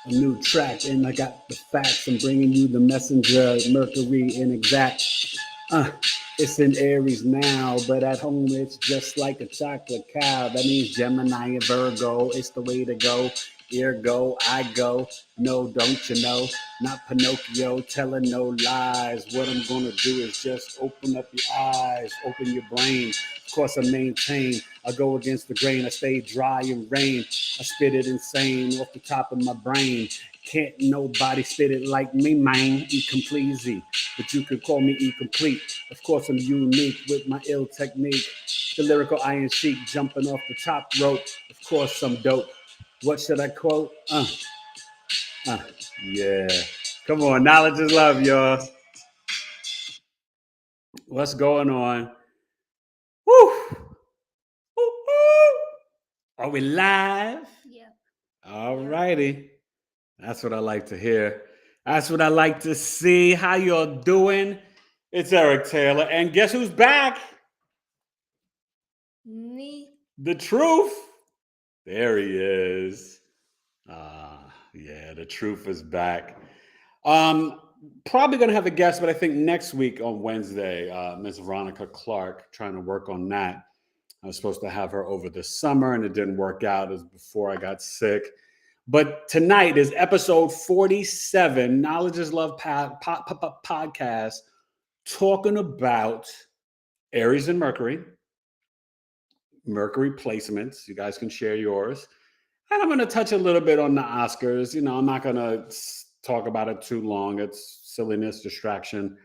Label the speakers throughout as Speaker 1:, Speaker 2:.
Speaker 1: a new track, and I got the facts. I'm bringing you the messenger, Mercury and exact. Uh, it's in Aries now, but at home it's just like a chocolate cow. That means Gemini and Virgo. It's the way to go. Here go, I go. No, don't you know? Not Pinocchio telling no lies. What I'm gonna do is just open up your eyes, open your brain. Of course, I maintain. I go against the grain. I stay dry and rain. I spit it insane off the top of my brain. Can't nobody spit it like me, man. Incomplete, but you could call me incomplete. Of course, I'm unique with my ill technique. The lyrical iron sheik jumping off the top rope. Of course, I'm dope. What should I quote? Uh, yeah. Come on, knowledge is love, y'all. What's going on? Woo! Woo-hoo! Are we live?
Speaker 2: Yeah.
Speaker 1: All righty. That's what I like to hear. That's what I like to see. How y'all doing? It's Eric Taylor. And guess who's back?
Speaker 2: Me.
Speaker 1: The truth. There he is. Yeah, the truth is back. Probably gonna have a guest, but I think next week on Wednesday, Miss Veronica Clark, trying to work on that. I was supposed to have her over the summer, and it didn't work out. It was before I got sick. But tonight is episode 47, Knowledge is Love podcast, talking about Aries and Mercury placements. You guys can share yours. And I'm going to touch a little bit on the Oscars. I'm not going to talk about it too long. It's silliness, distraction.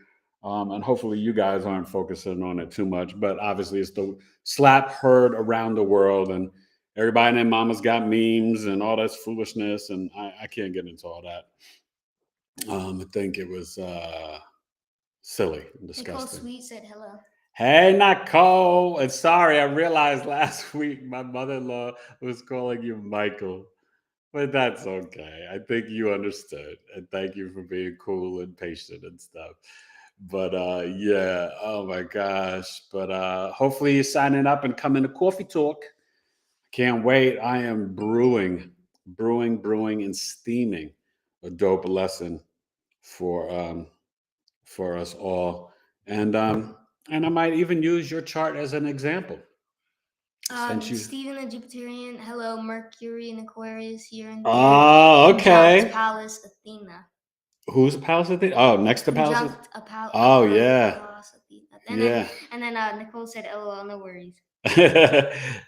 Speaker 1: And hopefully you guys aren't focusing on it too much. But obviously it's the slap heard around the world. And everybody and their mama's got memes and all that foolishness. And I can't get into all that. I think it was silly and disgusting.
Speaker 2: Nicole Sweet said hello.
Speaker 1: Hey, Nicole. And sorry, I realized last week my mother-in-law was calling you Michael. But that's okay. I think you understood. And thank you for being cool and patient and stuff. But yeah, oh my gosh. But hopefully you're signing up and coming to Coffee Talk. Can't wait. I am brewing, and steaming a dope lesson for us all. And I might even use your chart as an example.
Speaker 2: Stephen the Jupiterian, hello, Mercury and Aquarius here in
Speaker 1: Oh, okay.
Speaker 2: Pallas Athena.
Speaker 1: Who's Pallas Athena? Oh, next to Pallas? Oh, yeah.
Speaker 2: Pallas Athena.
Speaker 1: Yeah.
Speaker 2: And then Nicole said, LOL, no worries.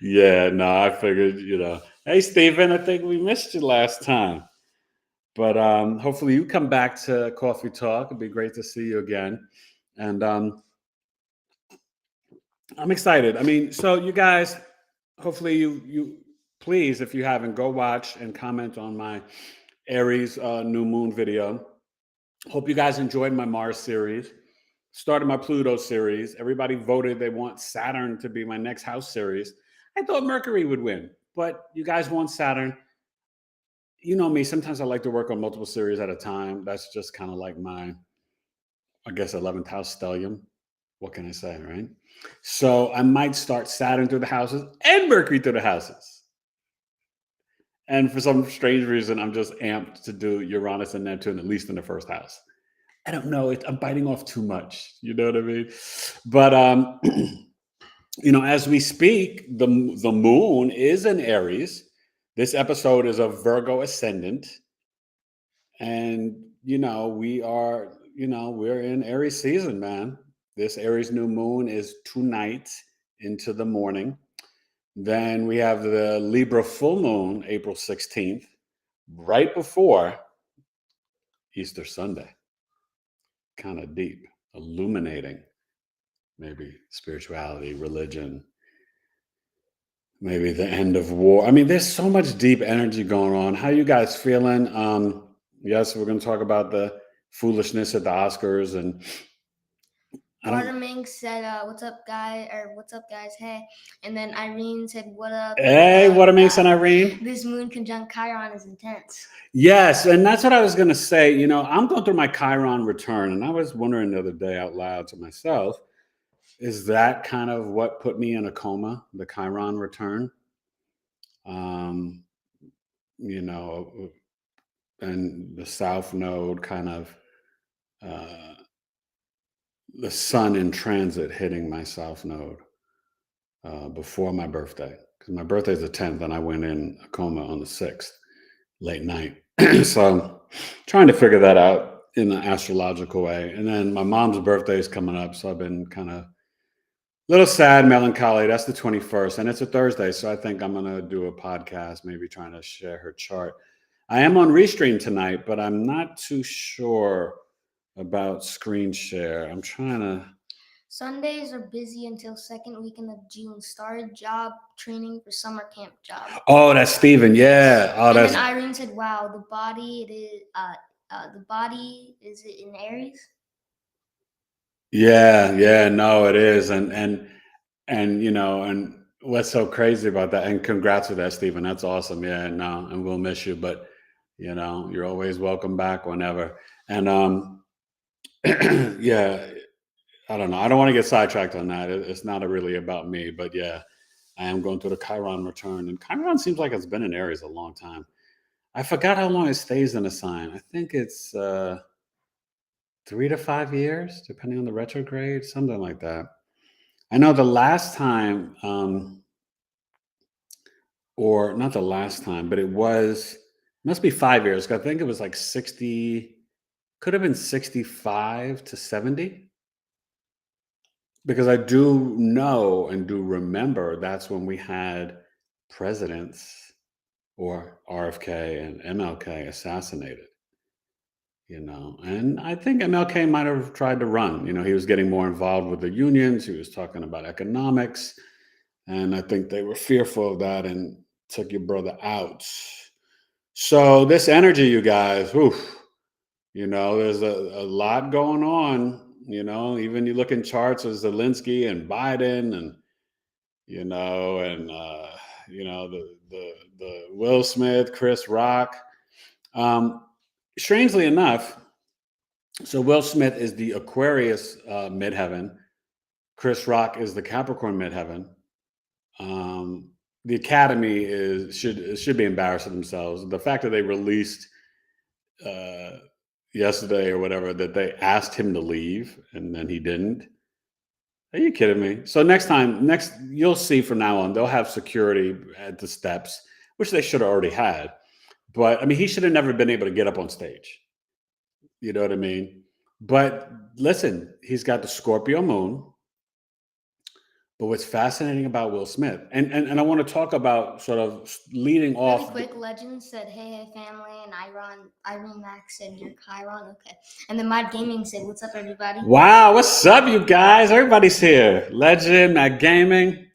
Speaker 1: Yeah, no, I figured, Hey, Stephen, I think we missed you last time. But hopefully you come back to Coffee Talk. It'd be great to see you again. And I'm excited. I mean, so you guys, hopefully you please, if you haven't, go watch and comment on my Aries new moon video. Hope you guys enjoyed my Mars series. Started my Pluto series. Everybody voted they want Saturn to be my next house series. I thought Mercury would win, but you guys want Saturn. You know me, sometimes I like to work on multiple series at a time. That's just kind of like my, I guess, 11th house stellium. What can I say, right? So I might start Saturn through the houses and Mercury through the houses. And for some strange reason, I'm just amped to do Uranus and Neptune, at least in the first house. I don't know. I'm biting off too much. You know what I mean? But, as we speak, the moon is in Aries. This episode is a Virgo ascendant. And, we are, we're in Aries season, man. This Aries new moon is tonight into the morning. Then we have the Libra full moon, April 16th, right before Easter Sunday. Kind of deep, illuminating maybe spirituality, religion, maybe the end of war. I mean, there's so much deep energy going on. How you guys feeling? Yes, we're going to talk about the foolishness at the Oscars and
Speaker 2: Watermink said, what's up, guys? Or what's up, guys? Hey. And then Irene said, what up?
Speaker 1: Hey, Watermink and Irene.
Speaker 2: This moon conjunct Chiron is intense.
Speaker 1: Yes, and that's what I was going to say. I'm going through my Chiron return, and I was wondering the other day out loud to myself, is that kind of what put me in a coma, the Chiron return? and the South Node kind of the sun in transit hitting my South Node before my birthday. Because my birthday is the 10th, and I went in a coma on the 6th, late night. So trying to figure that out in an astrological way. And then my mom's birthday is coming up, so I've been kind of a little sad, melancholy. That's the 21st, and it's a Thursday, so I think I'm going to do a podcast, maybe trying to share her chart. I am on Restream tonight, but I'm not too sure about screen share. I'm trying to...
Speaker 2: Sundays are busy until second weekend of June. Started job training for summer camp job.
Speaker 1: Oh, that's Steven. Yeah. Oh,
Speaker 2: and
Speaker 1: that's...
Speaker 2: then Irene said, "Wow, the body is it in Aries?"
Speaker 1: Yeah. No, it is, and you know, and what's so crazy about that? And congrats with that, Steven. That's awesome. Yeah. No, and we'll miss you, but you know, you're always welcome back whenever. And yeah. I don't know. I don't want to get sidetracked on that. It's not really about me, but yeah, I am going through the Chiron return, and Chiron seems like it's been in Aries a long time. I forgot how long it stays in a sign. I think it's 3 to 5 years, depending on the retrograde, something like that. I know the last time, or not the last time, but it must be 5 years. 'Cause I think it was like 60, could have been 65 to 70. Because I do know and do remember that's when we had presidents or RFK and MLK assassinated, you know. And I think MLK might have tried to run. You know, he was getting more involved with the unions. He was talking about economics. And I think they were fearful of that and took your brother out. So this energy, you guys, oof, you know, there's a lot going on. You know, even you look in charts as Zelensky and Biden and, you know, and, you know, the Will Smith, Chris Rock. Strangely enough, so Will Smith is the Aquarius midheaven. Chris Rock is the Capricorn midheaven. The Academy should be embarrassed of themselves. The fact that they released yesterday or whatever that they asked him to leave and then he didn't. Are you kidding me? So next you'll see from now on they'll have security at the steps, which they should have already had. But I mean, he should have never been able to get up on stage. You know what I mean? But listen, he's got the Scorpio moon. But what's fascinating about Will Smith, and I want to talk about sort of leading
Speaker 2: Really
Speaker 1: off.
Speaker 2: Quick, Legend said, hey family, and Irene Max said, you're Chiron, okay. And then Mad Gaming said, what's up everybody?
Speaker 1: Wow, what's up you guys? Everybody's here. Legend, Mad Gaming.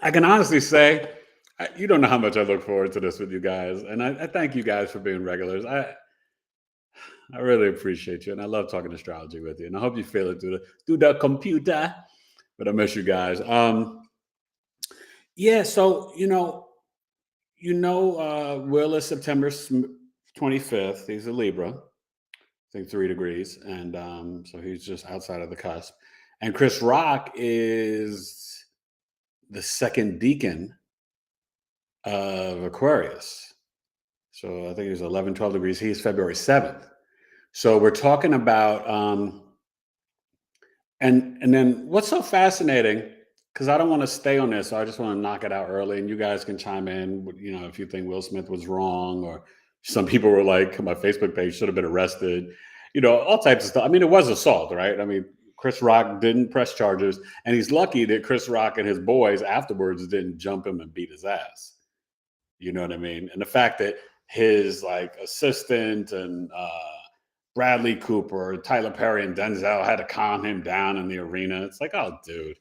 Speaker 1: I can honestly say, you don't know how much I look forward to this with you guys, and I thank you guys for being regulars. I really appreciate you, and I love talking astrology with you, and I hope you feel it through the computer. But I miss you guys. Yeah, so Will is September 25th. He's a Libra, I think 3 degrees, and so he's just outside of the cusp. And Chris Rock is the second decan of Aquarius. So I think he's 11, 12 degrees. He's February 7th. So we're talking about, and then what's so fascinating, because I don't want to stay on this, so I just want to knock it out early, and you guys can chime in, you know, if you think Will Smith was wrong, or some people were like, my Facebook page should have been arrested, you know, all types of stuff. I mean, it was assault, right? I mean, Chris Rock didn't press charges, and he's lucky that Chris Rock and his boys afterwards didn't jump him and beat his ass. You know what I mean? And the fact that his like assistant and Bradley Cooper, Tyler Perry, and Denzel had to calm him down in the arena. It's like, oh, dude.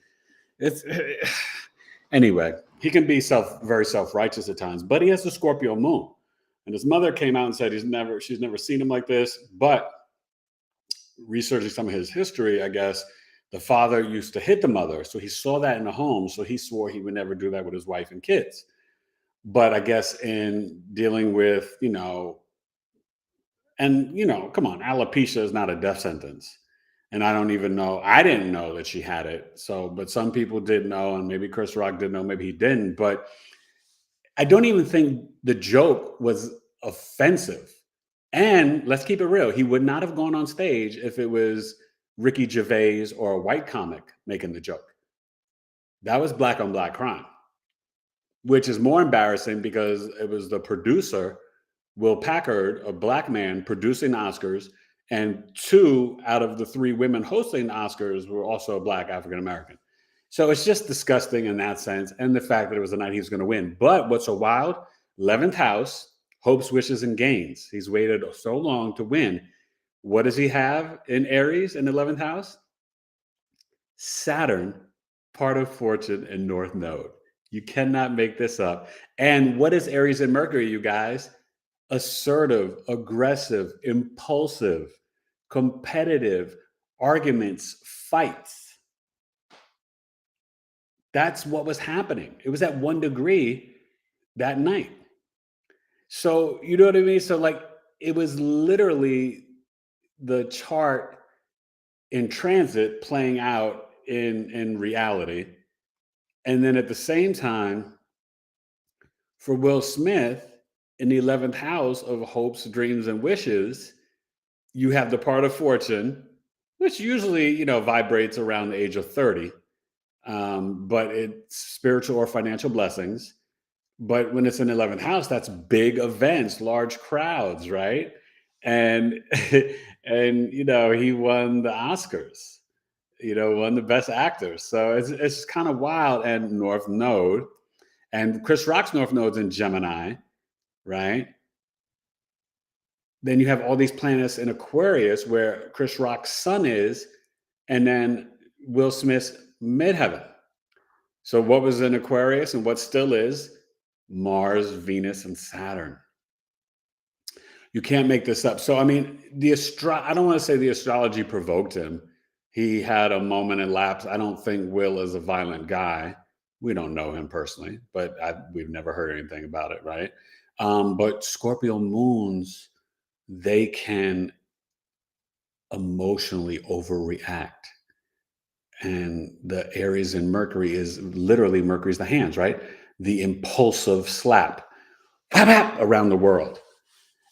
Speaker 1: Anyway, he can be very self-righteous at times, but he has the Scorpio moon. And his mother came out and said she's never seen him like this. But researching some of his history, I guess, the father used to hit the mother. So he saw that in the home. So he swore he would never do that with his wife and kids. But I guess in dealing with, come on, alopecia is not a death sentence. And I didn't know that she had it. So, but some people did know, and maybe Chris Rock didn't know, maybe he didn't. But I don't even think the joke was offensive. And let's keep it real. He would not have gone on stage if it was Ricky Gervais or a white comic making the joke. That was black on black crime, which is more embarrassing because it was the producer, Will Packard, a black man producing Oscars, and 2 out of the 3 women hosting the Oscars were also black African American. So it's just disgusting in that sense, and the fact that it was the night he was going to win. But what's so wild? 11th house, hopes, wishes, and gains. He's waited so long to win. What does he have in Aries in 11th house? Saturn, part of fortune, and North Node. You cannot make this up. And what is Aries and Mercury, you guys? Assertive, aggressive, impulsive, competitive, arguments, fights. That's what was happening. It was at 1 degree that night. So, you know what I mean? So, like, it was literally the chart in transit playing out in reality. And then at the same time, for Will Smith, in the 11th house of hopes, dreams, and wishes, you have the part of fortune, which usually, vibrates around the age of 30. But it's spiritual or financial blessings. But when it's in 11th house, that's big events, large crowds, right? And and he won the Oscars, won the best actor. So it's kind of wild. And North Node, and Chris Rock's North Node's in Gemini, right? Then you have all these planets in Aquarius where Chris Rock's sun is, and then Will Smith's midheaven. So what was in Aquarius and what still is? Mars, Venus, and Saturn. You can't make this up. So, I mean, I don't want to say the astrology provoked him. He had a moment in lapse. I don't think Will is a violent guy. We don't know him personally, but we've never heard anything about it, right? But Scorpio moons, they can emotionally overreact. And the Aries in Mercury is literally, Mercury's the hands, right? The impulsive slap around the world.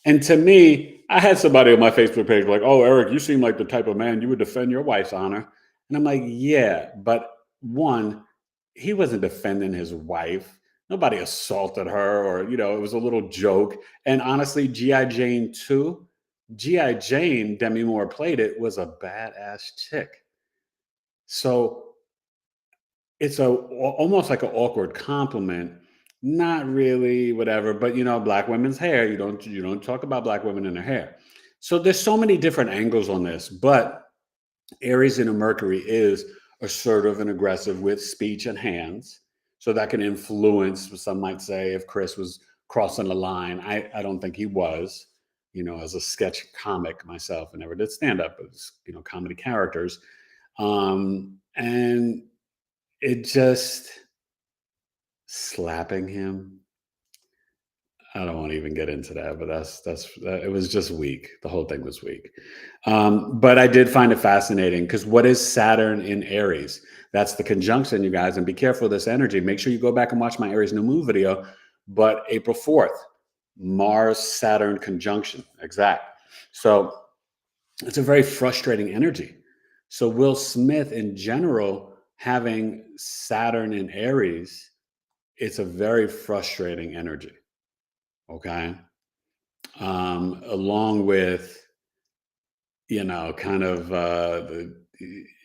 Speaker 1: And to me, I had somebody on my Facebook page like, "Oh, Eric, you seem like the type of man you would defend your wife's honor." And I'm like, yeah, but one, he wasn't defending his wife. Nobody assaulted her, or, it was a little joke. And honestly, G.I. Jane 2, G.I. Jane, Demi Moore played it, was a badass chick. So it's almost like an awkward compliment. Not really, whatever, but black women's hair. You don't talk about black women and their hair. So there's so many different angles on this, but Aries in a Mercury is assertive and aggressive with speech and hands. So that can influence, some might say, if Chris was crossing the line. I don't think he was, as a sketch comic myself. I never did stand up as, comedy characters. And it just slapping him. I don't want to even get into that, but it was just weak. The whole thing was weak. But I did find it fascinating because what is Saturn in Aries? That's the conjunction, you guys, and be careful of this energy. Make sure you go back and watch my Aries new moon video. But April 4th, Mars Saturn conjunction, exact. So it's a very frustrating energy. So Will Smith in general, having Saturn in Aries, it's a very frustrating energy. Okay. Along with, kind of,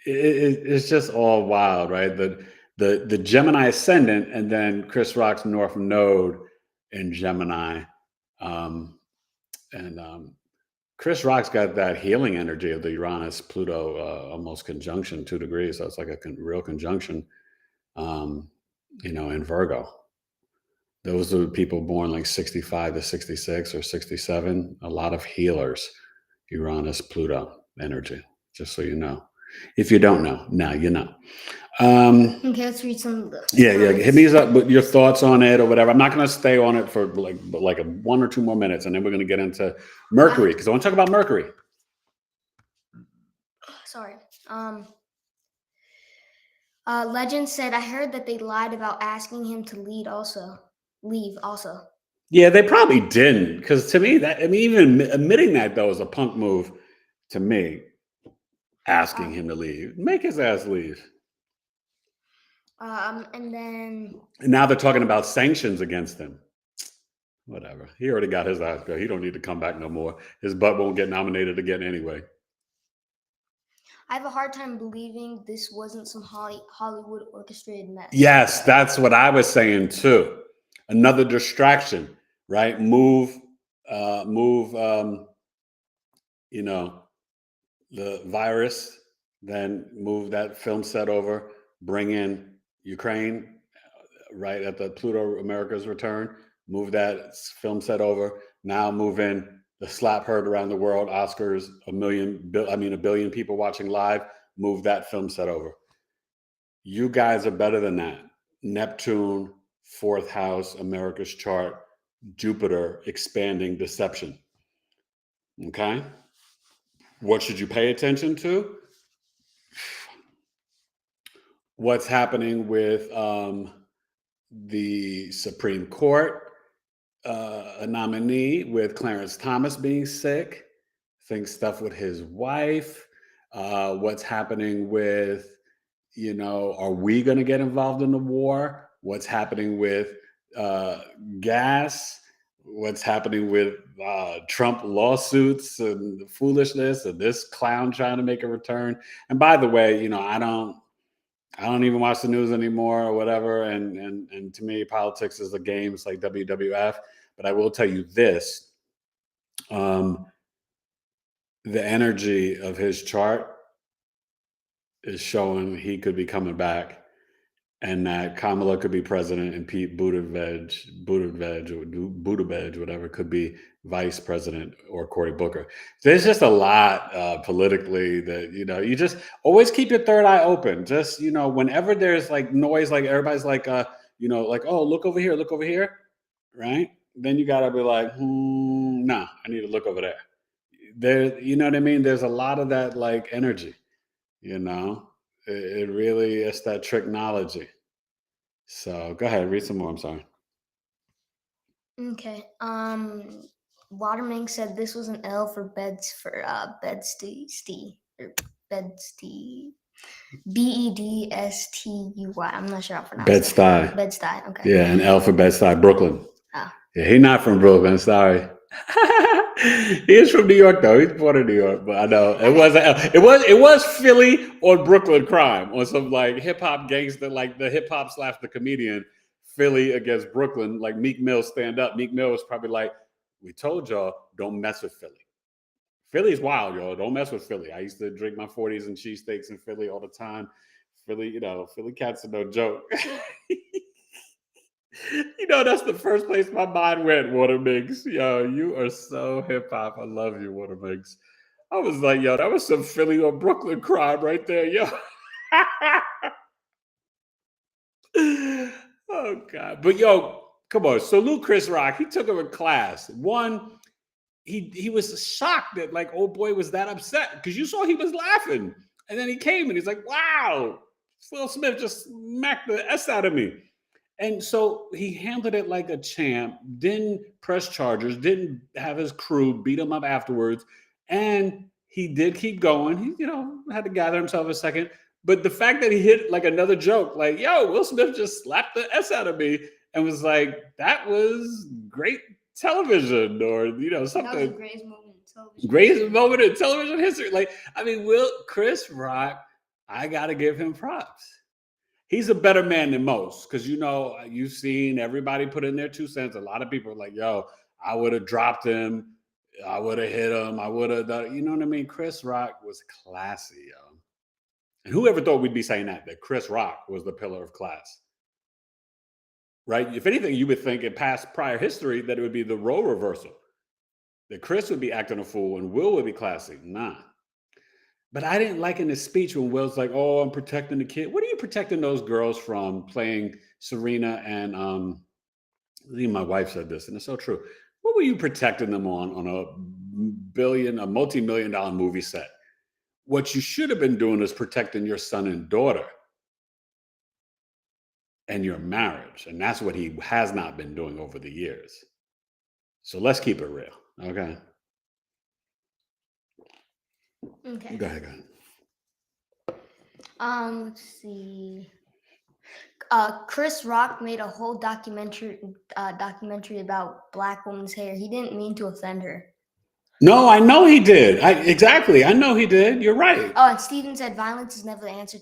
Speaker 1: it's just all wild, right? The Gemini ascendant, and then Chris Rock's North Node in Gemini. And Chris Rock's got that healing energy of the Uranus Pluto almost conjunction 2 degrees. So it's like a real conjunction, in Virgo. Those are people born like 65 to 66 or 67. A lot of healers, Uranus, Pluto energy, just so you know. If you don't know, now you know.
Speaker 2: Okay, let's read some of the
Speaker 1: Yeah. Hit me up with your thoughts on it or whatever. I'm not going to stay on it for like 1 or 2 more minutes, and then we're going to get into Mercury because I want to talk about Mercury.
Speaker 2: Sorry. Legend said, I heard that they lied about asking him to leave also.
Speaker 1: Yeah, they probably didn't. Because to me, even admitting that though is a punk move to me. Asking him to leave, make his ass leave.
Speaker 2: And then.
Speaker 1: And now they're talking about sanctions against him. Whatever. He already got his ass go. He don't need to come back no more. His butt won't get nominated again anyway.
Speaker 2: I have a hard time believing this wasn't some Hollywood orchestrated mess.
Speaker 1: Yes, that's what I was saying too. Another distraction, right? Move, the virus, then move that film set over, bring in Ukraine, right at the Pluto America's return, move that film set over. Now move in the slap heard around the world, Oscars, a billion people watching live, move that film set over. You guys are better than that. Neptune, fourth house, America's chart, Jupiter, expanding deception. Okay? What should you pay attention to? What's happening with the Supreme Court, a nominee with Clarence Thomas being sick, think stuff with his wife, what's happening with, are we going to get involved in the war? What's happening with gas? What's happening with Trump lawsuits and foolishness and this clown trying to make a return? And by the way, I don't even watch the news anymore or whatever. And to me, politics is a game. It's like WWF. But I will tell you this. The energy of his chart is showing he could be coming back, and that Kamala could be president and Pete Buttigieg, whatever, could be vice president, or Cory Booker. There's just a lot politically that, you just always keep your third eye open. Just, whenever there's like noise, like everybody's like, like, oh, look over here, right? Then you got to be like, nah, I need to look over there. There, you know what I mean? There's a lot of that like energy, it really is that technology. So go ahead, read some more. I'm sorry.
Speaker 2: Okay. Watermink said this was an L for Bedsty. Bedstuy. I'm not sure how to pronounce it. Bed-Stuy. Okay.
Speaker 1: Yeah, an L for Bed-Stuy, Brooklyn.
Speaker 2: Oh.
Speaker 1: Yeah, he's not from Brooklyn. Sorry. He is from New York though. He's born in New York, but I know it was Philly or Brooklyn crime, or some like hip hop gangster, like the hip hop / the comedian. Philly against Brooklyn, like Meek Mill stand up. Meek Mill was probably like, we told y'all don't mess with Philly. Philly's wild, y'all. Don't mess with Philly. I used to drink my 40s and cheesesteaks in Philly all the time. Philly, Philly cats are no joke. That's the first place my mind went, Watermix. Yo, you are so hip hop. I love you, Watermix. I was like, yo, that was some Philly or Brooklyn crime right there, yo. Oh, God. But, yo, come on. Salute Chris Rock. He took him a class. One, he was shocked that, like, old boy was that upset because you saw he was laughing. And then he came and he's like, wow, Will Smith just smacked the S out of me. And so he handled it like a champ, didn't press charges, didn't have his crew beat him up afterwards. And he did keep going. He, had to gather himself a second. But the fact that he hit like another joke, like, yo, Will Smith just slapped the S out of me, and was like, that was great television, or, something.
Speaker 2: That was the greatest moment in television.
Speaker 1: Greatest moment in television history. Like, I mean, Chris Rock, I got to give him props. He's a better man than most, because you've seen everybody put in their 2 cents. A lot of people are like, yo, I would have dropped him, I would have hit him, I would have done, you know what I mean? Chris Rock was classy, yo. And whoever thought we'd be saying that Chris Rock was the pillar of class, right? If anything, you would think in past prior history that it would be the role reversal, that Chris would be acting a fool and Will would be classy. Nah. But I didn't like in his speech when Will's like, oh, I'm protecting the kid. What are you protecting those girls from playing Serena and my wife said this, and it's so true. What were you protecting them on a multi-million-dollar movie set? What you should have been doing is protecting your son and daughter and your marriage. And that's what he has not been doing over the years. So let's keep it real. Okay.
Speaker 2: Okay.
Speaker 1: Go ahead.
Speaker 2: Let's see. Chris Rock made a whole documentary about black woman's hair. He didn't mean to offend her.
Speaker 1: No, I know he did. Exactly. I know he did. You're right.
Speaker 2: Oh, and Steven said violence is never the answer.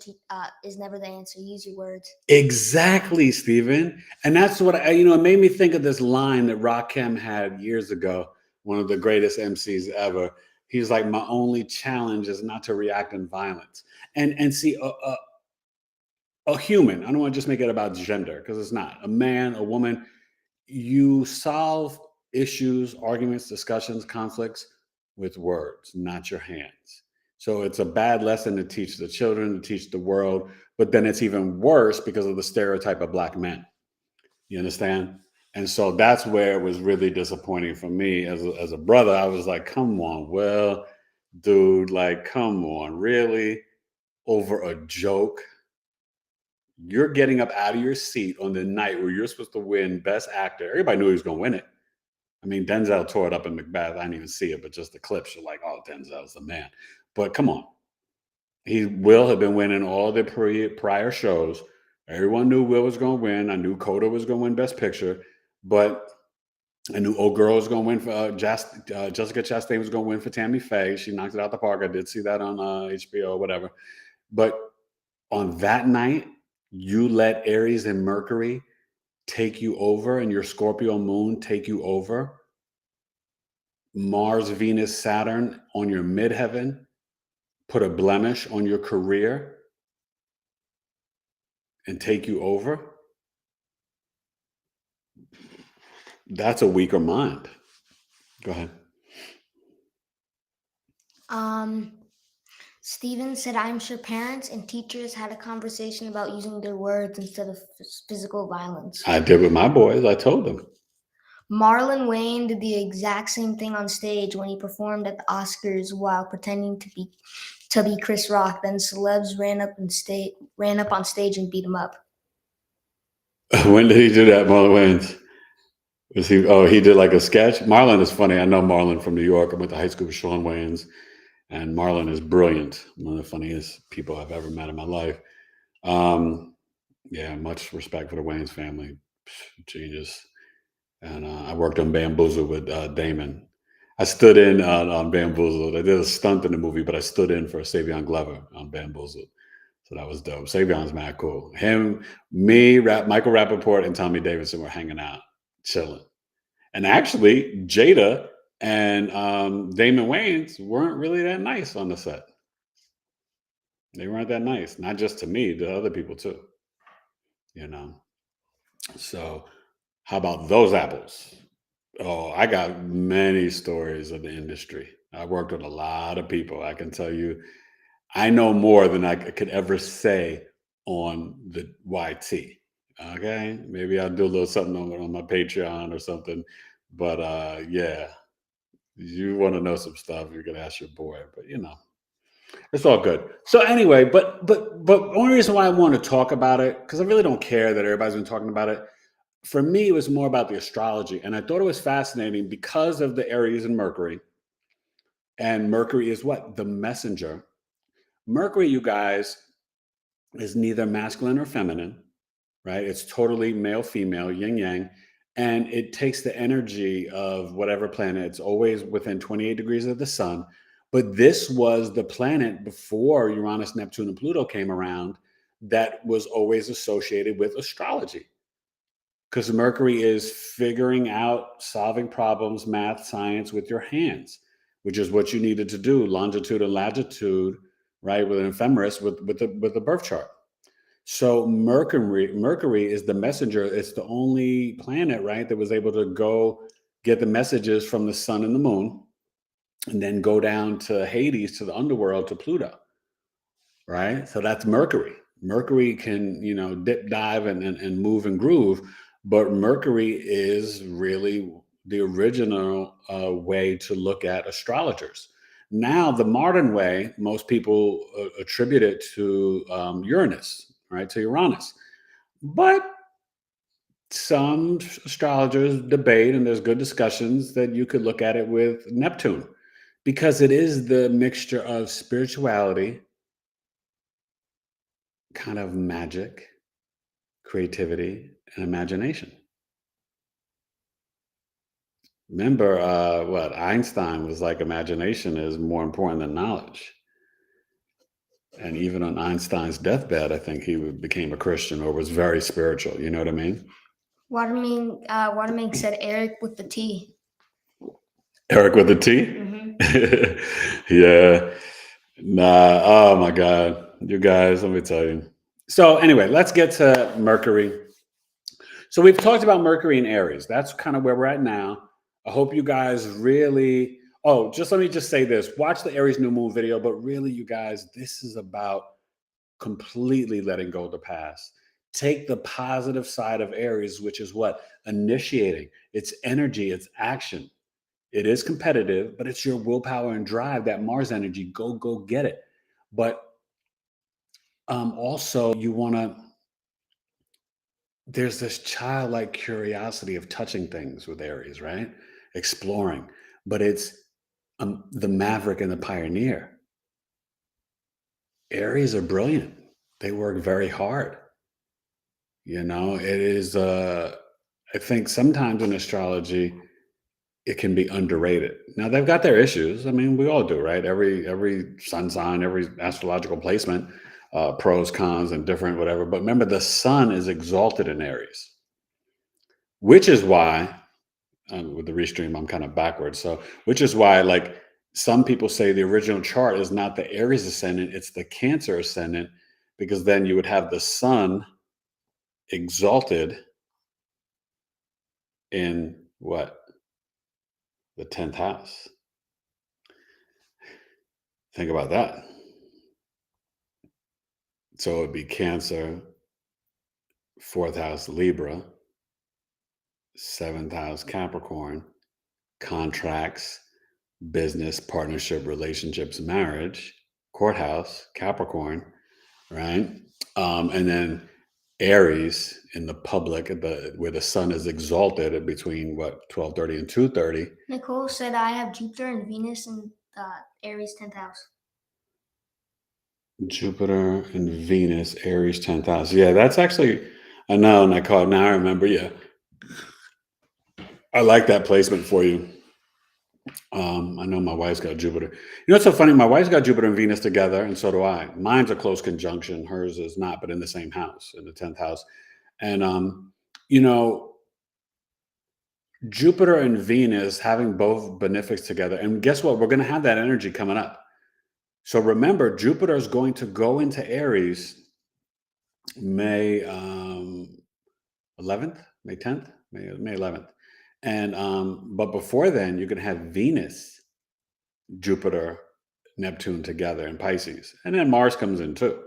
Speaker 2: Use your words.
Speaker 1: Exactly, Steven. And that's what it made me think of this line that Rakim had years ago, one of the greatest MCs ever. He's like, my only challenge is not to react in violence. And see, a human, I don't want to just make it about gender, because it's not. A man, a woman, you solve issues, arguments, discussions, conflicts with words, not your hands. So it's a bad lesson to teach the children, to teach the world, but then it's even worse because of the stereotype of black men. You understand? And so that's where it was really disappointing for me as a brother. I was like, come on, well, dude, like, come on, really? Over a joke? You're getting up out of your seat on the night where you're supposed to win Best Actor. Everybody knew he was going to win it. I mean, Denzel tore it up in Macbeth. I didn't even see it, but just the clips, you're like, oh, Denzel's the man. But come on. He Will had been winning all the prior shows. Everyone knew Will was going to win. I knew Coda was going to win Best Picture. But I knew Old Girl was going to win for Jessica Chastain was going to win for Tammy Faye. She knocked it out the park. I did see that on HBO or whatever. But on that night, you let Aries and Mercury take you over and your Scorpio moon take you over. Mars, Venus, Saturn on your midheaven, put a blemish on your career and take you over. That's a weaker mind. Go ahead.
Speaker 2: Steven said, I'm sure parents and teachers had a conversation about using their words instead of physical violence.
Speaker 1: I did with my boys. I told them.
Speaker 2: Marlon Wayne did the exact same thing on stage when he performed at the Oscars while pretending to be Chris Rock. Then celebs ran up on stage and beat him up.
Speaker 1: When did he do that, Marlon Wayans? He did like a sketch? Marlon is funny. I know Marlon from New York. I went to high school with Sean Wayans. And Marlon is brilliant. One of the funniest people I've ever met in my life. Yeah, much respect for the Wayans family. Genius. And I worked on Bamboozle with Damon. I stood in on Bamboozle. I did a stunt in the movie, but I stood in for Savion Glover on Bamboozle. So that was dope. Savion's mad cool. Him, me, Michael Rappaport, and Tommy Davidson were hanging out, chilling. And actually, Jada and Damon Wayans weren't really that nice on the set. They weren't that nice, not just to me, to other people too. So how about those apples? Oh, I got many stories of the industry. I worked with a lot of people. I can tell you, I know more than I could ever say on the YT. Okay, maybe I'll do a little something on my Patreon or something. But yeah, you want to know some stuff, you're gonna ask your boy. But it's all good. So anyway, but the only reason why I want to talk about it, because I really don't care that everybody's been talking about it. For me, it was more about the astrology, and I thought it was fascinating because of the Aries and Mercury. And Mercury is what? The messenger. Mercury, you guys, is neither masculine or feminine, right? It's totally male, female, yin yang. And it takes the energy of whatever planet. It's always within 28 degrees of the sun. But this was the planet before Uranus, Neptune, and Pluto came around that was always associated with astrology. Because Mercury is figuring out, solving problems, math, science with your hands, which is what you needed to do, longitude and latitude, right, with an ephemeris, with the birth chart. So Mercury is the messenger. It's the only planet, right, that was able to go get the messages from the sun and the moon and then go down to Hades, to the underworld, to Pluto, right? So that's Mercury. Mercury can, dip, dive, and move and groove, but Mercury is really the original way to look at astrologers. Now, the modern way, most people attribute it to Uranus, right? To Uranus. But some astrologers debate, and there's good discussions that you could look at it with Neptune, because it is the mixture of spirituality, kind of magic, creativity, and imagination. Remember, what Einstein was like, imagination is more important than knowledge. And even on Einstein's deathbed, I think he became a Christian or was very spiritual. You know what I mean?
Speaker 2: Waterman said Eric with the T.
Speaker 1: Eric with a T? Yeah. Nah. Oh my God. You guys, let me tell you. So anyway, let's get to Mercury. So we've talked about Mercury and Aries. That's kind of where we're at now. I hope you guys really, let me just say this. Watch the Aries new moon video, but really, you guys, this is about completely letting go of the past. Take the positive side of Aries, which is what? Initiating. It's energy, it's action. It is competitive, but it's your willpower and drive, that Mars energy. Go get it. But also, you want to, there's this childlike curiosity of touching things with Aries, right? Exploring. But it's the maverick and the pioneer. Aries are brilliant. They work very hard. It is, I think sometimes in astrology, it can be underrated. Now they've got their issues. I mean, we all do, right? Every sun sign, every astrological placement, pros, cons, and different whatever. But remember, the sun is exalted in Aries, which is why, with the restream, I'm kind of backwards. So, which is why, like, some people say the original chart is not the Aries ascendant, it's the Cancer ascendant, because then you would have the sun exalted in what? The 10th house. Think about that. So it would be Cancer, 4th house Libra, 7th house Capricorn, contracts, business, partnership, relationships, marriage, courthouse, Capricorn, right? And then Aries in the public, where the sun is exalted between 12:30 and 2:30.
Speaker 2: Nicole said I have Jupiter and Venus in Aries 10th house.
Speaker 1: Jupiter and Venus, Aries 10th house. Yeah, that's actually, I know, Nicole. Now I remember. Yeah, I like that placement for you. I know my wife's got Jupiter. What's so funny? My wife's got Jupiter and Venus together, and so do I. Mine's a close conjunction. Hers is not, but in the same house, in the 10th house. And Jupiter and Venus having both benefics together. And guess what? We're going to have that energy coming up. So remember, Jupiter is going to go into Aries May 11th, May 10th, May 11th. And but before then, you're going to have Venus, Jupiter, Neptune together in Pisces. And then Mars comes in too.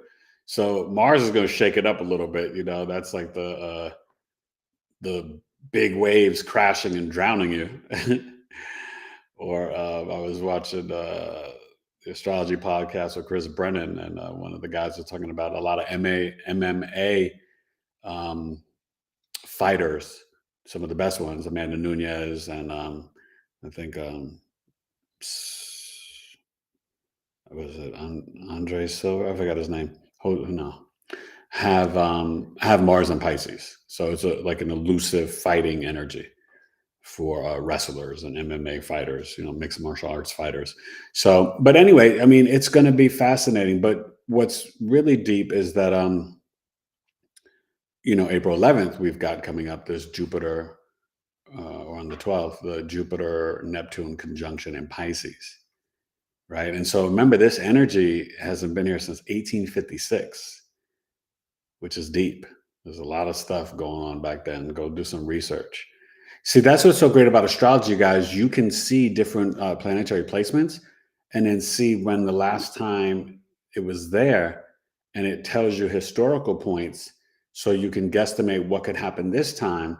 Speaker 1: So Mars is going to shake it up a little bit. That's like the big waves crashing and drowning you. Or I was watching the astrology podcast with Chris Brennan, and one of the guys was talking about a lot of MMA fighters, some of the best ones, Amanda Nunes, and I think was it Andre Silva? I forgot his name. No, have Mars and Pisces, so it's like an elusive fighting energy for wrestlers and MMA fighters, mixed martial arts fighters. So, but anyway, I mean, it's going to be fascinating. But what's really deep is that, April 11th, we've got coming up this Jupiter, or on the 12th, the Jupiter-Neptune conjunction in Pisces, right? And so remember, this energy hasn't been here since 1856, which is deep. There's a lot of stuff going on back then. Go do some research. See, that's what's so great about astrology, guys. You can see different planetary placements and then see when the last time it was there, and it tells you historical points, so you can guesstimate what could happen this time.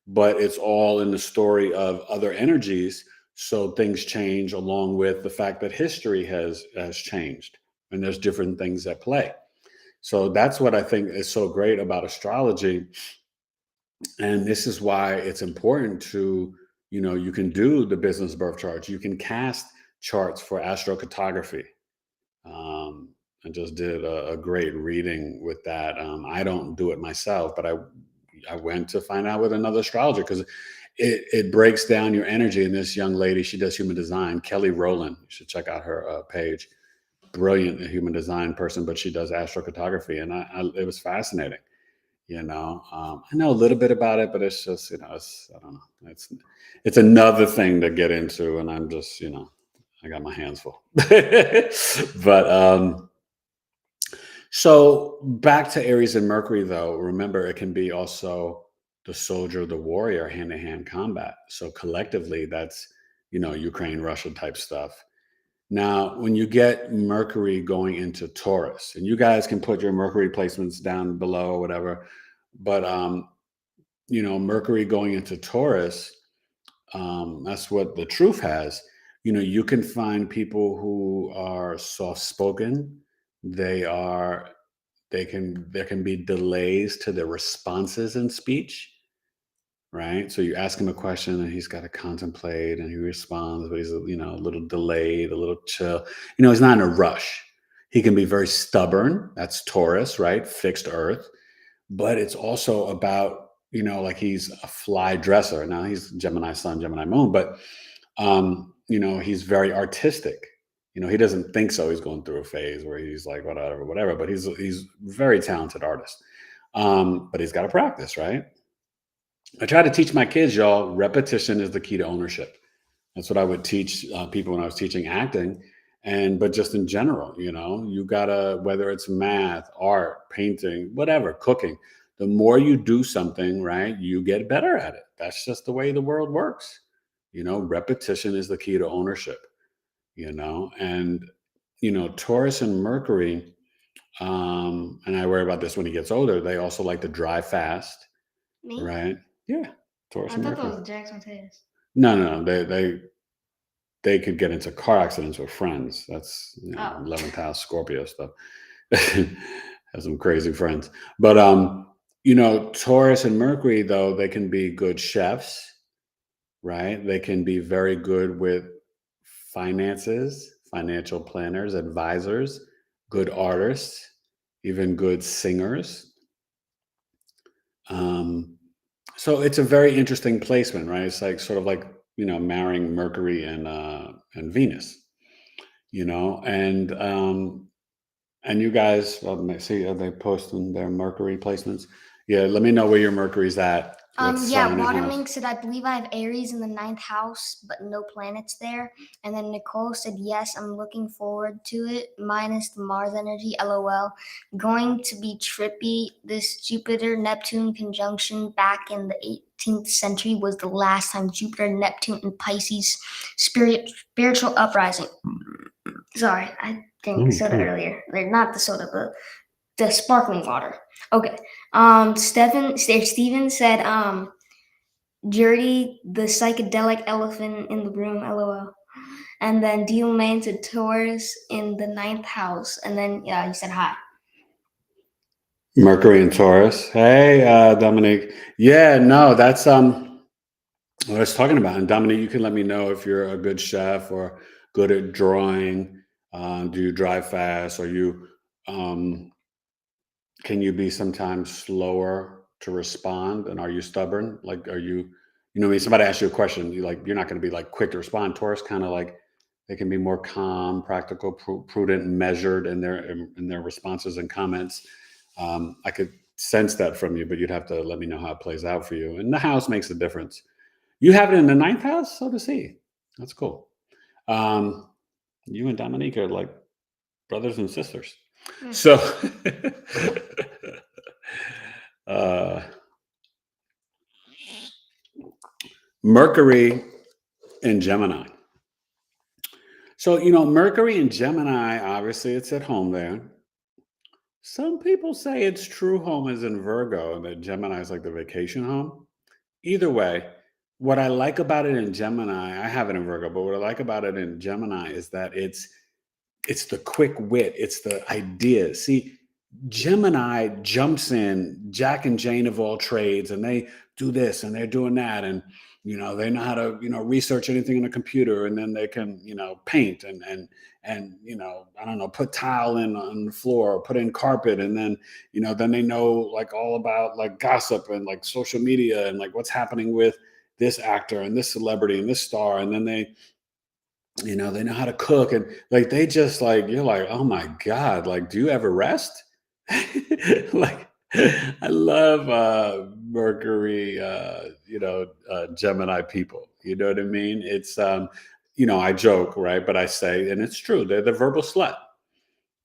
Speaker 1: But it's all in the story of other energies, so things change along with the fact that history has changed, and there's different things at play. So that's what I think is so great about astrology. And this is why it's important to, you can do the business birth charts. You can cast charts for astrocartography. I just did a great reading with that. I don't do it myself, but I went to find out with another astrologer because it breaks down your energy. And this young lady, she does human design, Kelly Rowland. You should check out her page. Brilliant human design person, but she does astrocartography, and it was fascinating. I know a little bit about it, but it's just, I don't know. It's another thing to get into, and I'm just, I got my hands full. But so back to Aries and Mercury, though. Remember, it can be also the soldier, the warrior, hand-to-hand combat. So collectively, that's, Ukraine, Russia type stuff. Now, when you get Mercury going into Taurus, and you guys can put your Mercury placements down below or whatever, but Mercury going into Taurus, that's what the truth has. You can find people who are soft-spoken. There can be delays to their responses in speech, right? So you ask him a question and he's got to contemplate and he responds, but he's, a little delayed, a little chill. He's not in a rush. He can be very stubborn. That's Taurus, right? Fixed earth. But it's also about, like he's a fly dresser. Now he's Gemini sun, Gemini moon, but, he's very artistic. He doesn't think so. He's going through a phase where he's like, whatever, but he's very talented artist. But he's got to practice, right? I try to teach my kids, y'all, repetition is the key to ownership. That's what I would teach people when I was teaching acting. But just in general, you gotta, whether it's math, art, painting, whatever, cooking, the more you do something, right, you get better at it. That's just the way the world works. Repetition is the key to ownership, and, Taurus and Mercury, and I worry about this when he gets older, they also like to drive fast.
Speaker 2: Me?
Speaker 1: Right. Yeah. Taurus and
Speaker 2: I thought that
Speaker 1: Mercury.
Speaker 2: was Jackson's house.
Speaker 1: No. They could get into car accidents with friends. That's 11th house Scorpio stuff. Have some crazy friends. But Taurus and Mercury, though, they can be good chefs, right? They can be very good with finances, financial planners, advisors, good artists, even good singers. So it's a very interesting placement, right? It's like sort of like, marrying Mercury and Venus, and you guys, see, are they posting their Mercury placements? Yeah, let me know where your Mercury's at.
Speaker 2: Watermink said, I believe I have Aries in the 9th house, but no planets there. And then Nicole said, yes, I'm looking forward to it, minus the Mars energy, LOL. Going to be trippy. This Jupiter-Neptune conjunction back in the 18th century was the last time Jupiter, Neptune, and Pisces spiritual uprising. Sorry, I drank soda earlier. Not the soda, but the sparkling water. Okay. Steven said, Jerry, the psychedelic elephant in the room, LOL. And then Deal Man to Taurus in the 9th house. And then, yeah, you said hi.
Speaker 1: Mercury and Taurus. Hey, Dominique. Yeah, no, that's what I was talking about. And Dominique, you can let me know if you're a good chef or good at drawing. Do you drive fast? Are you can you be sometimes slower to respond? And are you stubborn? Like, are you, somebody asks you a question, you're not going to be like quick to respond. Taurus kind of like, they can be more calm, practical, prudent, measured in their responses and comments. I could sense that from you, but you'd have to let me know how it plays out for you. And the house makes a difference. You have it in the 9th house, so to see. That's cool. You and Dominique are like brothers and sisters. So Mercury and Gemini. So, Mercury and Gemini, obviously it's at home there. Some people say its true home is in Virgo and that Gemini is like the vacation home. Either way, what I like about it in Gemini, I have it in Virgo, but what I like about it in Gemini is that it's the quick wit, it's the idea. See, Gemini jumps in, Jack and Jane of all trades, and they do this and they're doing that. And, they know how to, research anything in a computer, and then they can, paint and, I don't know, put tile in on the floor, or put in carpet. And then, then they know like all about like gossip and like social media and like what's happening with this actor and this celebrity and this star. And then they know how to cook, and like they just like, you're like, oh my God, like, do you ever rest? Like, I love Mercury, Gemini people. You know what I mean? It's I joke, right? But I say, and it's true, they're the verbal slut.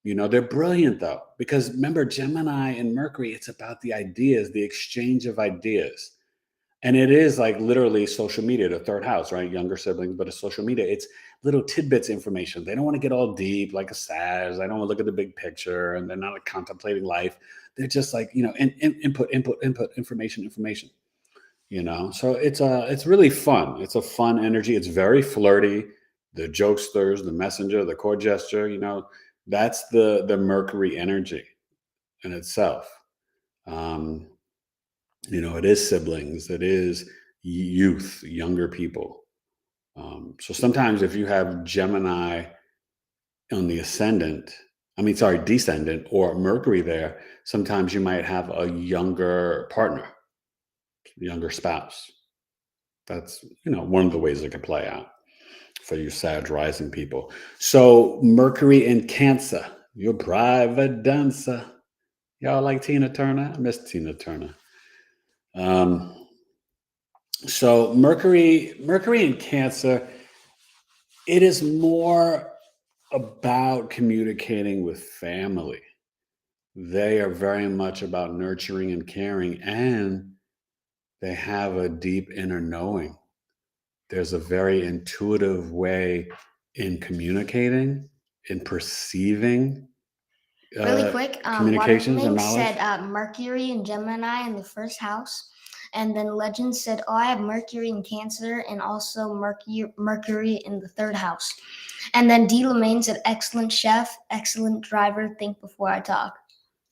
Speaker 1: They're brilliant though, because remember, Gemini and Mercury, it's about the ideas, the exchange of ideas. And it is like literally social media, the third house, right? Younger siblings, but it's social media. It's little tidbits information. They don't want to get all deep like a Sag. They don't want to look at the big picture, and they're not like contemplating life. They're just like, input, information. So it's really fun. It's a fun energy. It's very flirty. The jokesters, the messenger, the court gesture, that's the Mercury energy in itself. It is siblings, it is youth, younger people. So sometimes if you have Gemini on the descendant, or Mercury there, sometimes you might have a younger partner, younger spouse. That's, one of the ways it can play out for you Sag rising people. So Mercury in Cancer, your private dancer. Y'all like Tina Turner? I miss Tina Turner. So Mercury in Cancer, it is more about communicating with family. They are very much about nurturing and caring, and they have a deep inner knowing. There's a very intuitive way in communicating, in perceiving.
Speaker 2: Really quick,
Speaker 1: communications and knowledge.
Speaker 2: said Mercury and Gemini in the first house. And then Legend said, oh, I have Mercury in Cancer and also Mercury in the third house. And then D. Lemaine said, excellent chef, excellent driver, think before I talk.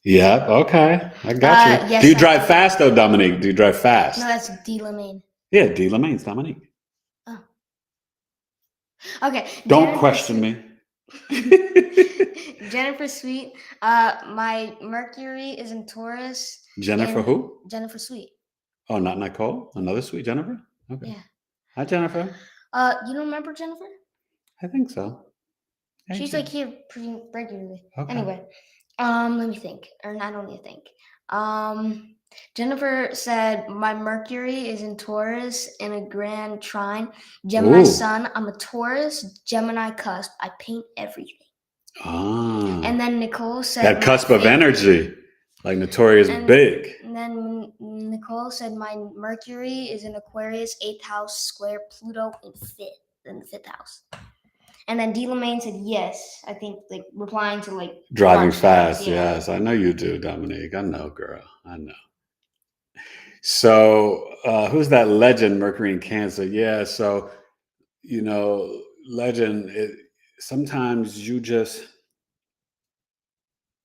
Speaker 1: Yeah, okay. I got you. Yes, do you drive fast though, Dominique? Do you drive fast?
Speaker 2: No, that's D. Lemaine.
Speaker 1: Yeah, D. Lemaine's Dominique.
Speaker 2: Oh. Okay.
Speaker 1: Don't question me.
Speaker 2: Jennifer Sweet. My Mercury is in Taurus.
Speaker 1: Jennifer who?
Speaker 2: Jennifer Sweet.
Speaker 1: Oh, not Nicole? Another Sweet Jennifer? Okay. Yeah. Hi, Jennifer.
Speaker 2: You don't remember Jennifer?
Speaker 1: I think so.
Speaker 2: She's like here pretty regularly. Okay. Anyway, let me think. Or not only think. Jennifer said, my Mercury is in Taurus in a grand trine. Gemini sun. I'm a Taurus, Gemini cusp. I paint everything. Ah. And then Nicole said,
Speaker 1: that cusp of energy, like Notorious Big.
Speaker 2: And then Nicole said, my Mercury is in Aquarius, 8th house, square Pluto in the 5th house. And then D. Lemaine said, yes, I think like replying to like
Speaker 1: driving fast. Yes, I know you do, Dominique. I know, girl. I know. So who's that Legend, Mercury in Cancer? Yeah, so, Legend, sometimes you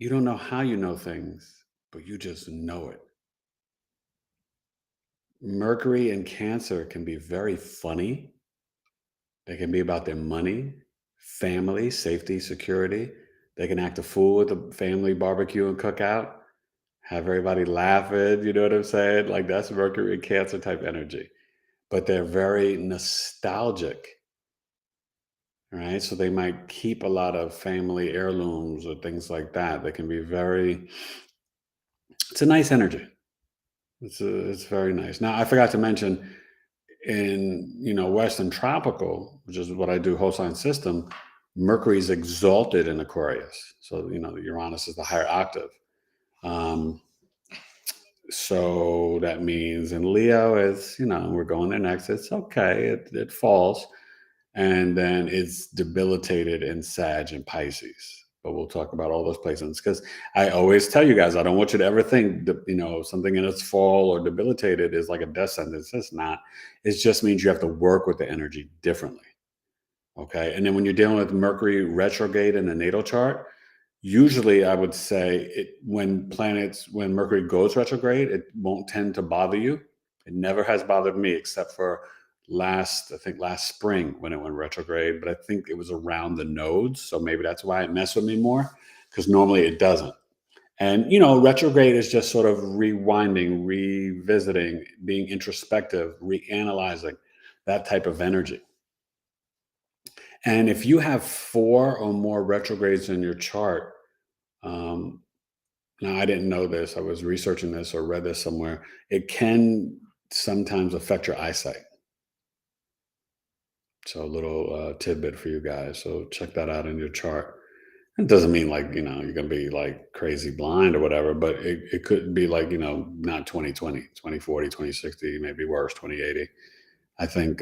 Speaker 1: don't know how you know things, but you just know it. Mercury in Cancer can be very funny. They can be about their money, family, safety, security. They can act a fool at the family barbecue and cookout, have everybody laughing, you know what I'm saying? Like that's Mercury and Cancer type energy. But they're very nostalgic, right? So they might keep a lot of family heirlooms or things like that. They can be it's a nice energy. It's very nice. Now, I forgot to mention in, Western tropical, which is what I do, whole sign system, Mercury is exalted in Aquarius. So, Uranus is the higher octave. So that means in Leo, it's, we're going there next. It's okay. It falls. And then it's debilitated in Sag and Pisces. But we'll talk about all those placements because I always tell you guys, I don't want you to ever think that, something in its fall or debilitated is like a death sentence. It's not. It just means you have to work with the energy differently. Okay. And then when you're dealing with Mercury retrograde in the natal chart, usually I would say when Mercury goes retrograde, it won't tend to bother you. It never has bothered me except for last spring when it went retrograde, but I think it was around the nodes. So maybe that's why it messed with me more, because normally it doesn't. And, retrograde is just sort of rewinding, revisiting, being introspective, reanalyzing, that type of energy. And if you have 4 or more retrogrades in your chart, now I didn't know this, I was researching this or read this somewhere, it can sometimes affect your eyesight. So a little tidbit for you guys. So check that out in your chart. It doesn't mean like, you're going to be like crazy blind or whatever, but it could be like, not 2020, 2040, 2060, maybe worse, 2080. I think,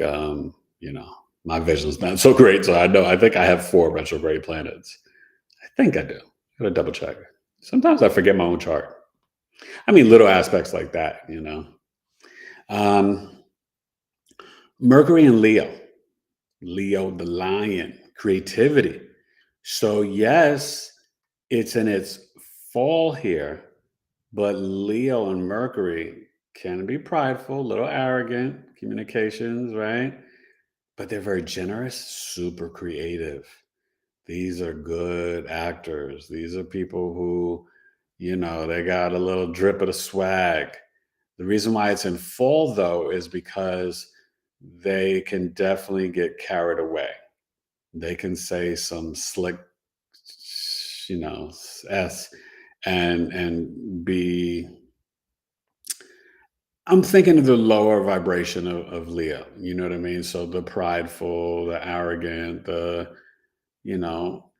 Speaker 1: my vision's not so great. So I think I have 4 retrograde planets. I think I do. I gotta double check. Sometimes I forget my own chart. I mean, little aspects like that, Mercury and Leo the lion, creativity. So yes, it's in its fall here, but Leo and Mercury can be prideful, a little arrogant, communications, right? But they're very generous, super creative. These are good actors. These are people who, they got a little drip of the swag. The reason why it's in fall, though, is because they can definitely get carried away. They can say some slick, S and be. I'm thinking of the lower vibration of Leo. You know what I mean? So the prideful, the arrogant, the,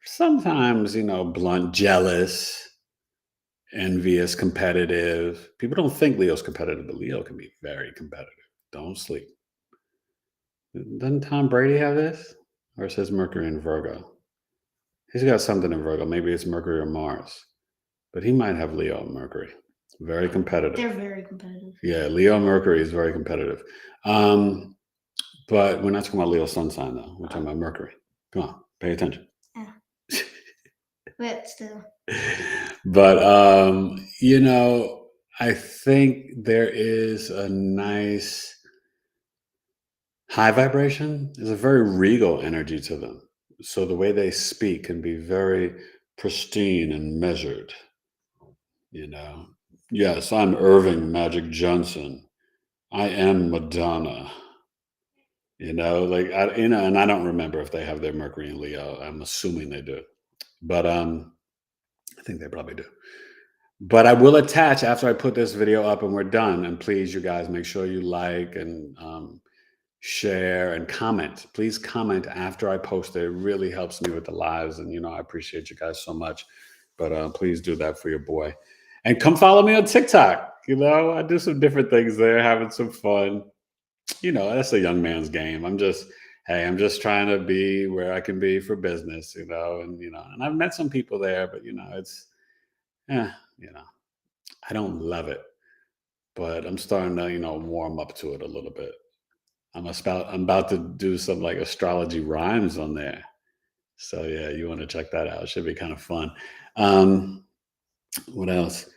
Speaker 1: sometimes, blunt, jealous, envious, competitive. People don't think Leo's competitive, but Leo can be very competitive. Don't sleep. Doesn't Tom Brady have this? Or it says Mercury and Virgo? He's got something in Virgo. Maybe it's Mercury or Mars. But he might have Leo and Mercury. Very competitive.
Speaker 2: They're very competitive.
Speaker 1: Yeah, Leo and Mercury is very competitive. But we're not talking about Leo's sun sign, though. We're talking about Mercury. Come on, pay attention.
Speaker 2: Yeah. But still.
Speaker 1: But, I think there is a nice high vibration. There's a very regal energy to them. So the way they speak can be very pristine and measured. Yes, I'm Irving Magic Johnson. I am Madonna. And I don't remember if they have their Mercury and Leo. I'm assuming they do. But I think they probably do. But I will attach after I put this video up and we're done. And please, you guys, make sure you like and share and comment. Please comment after I post it. It really helps me with the lives. And, I appreciate you guys so much. But please do that for your boy. And come follow me on TikTok. I do some different things there, having some fun. That's a young man's game. I'm just trying to be where I can be for business, and I've met some people there, but it's, I don't love it, but I'm starting to, warm up to it a little bit. I'm about to do some like astrology rhymes on there. So yeah, you want to check that out. It should be kind of fun. What else?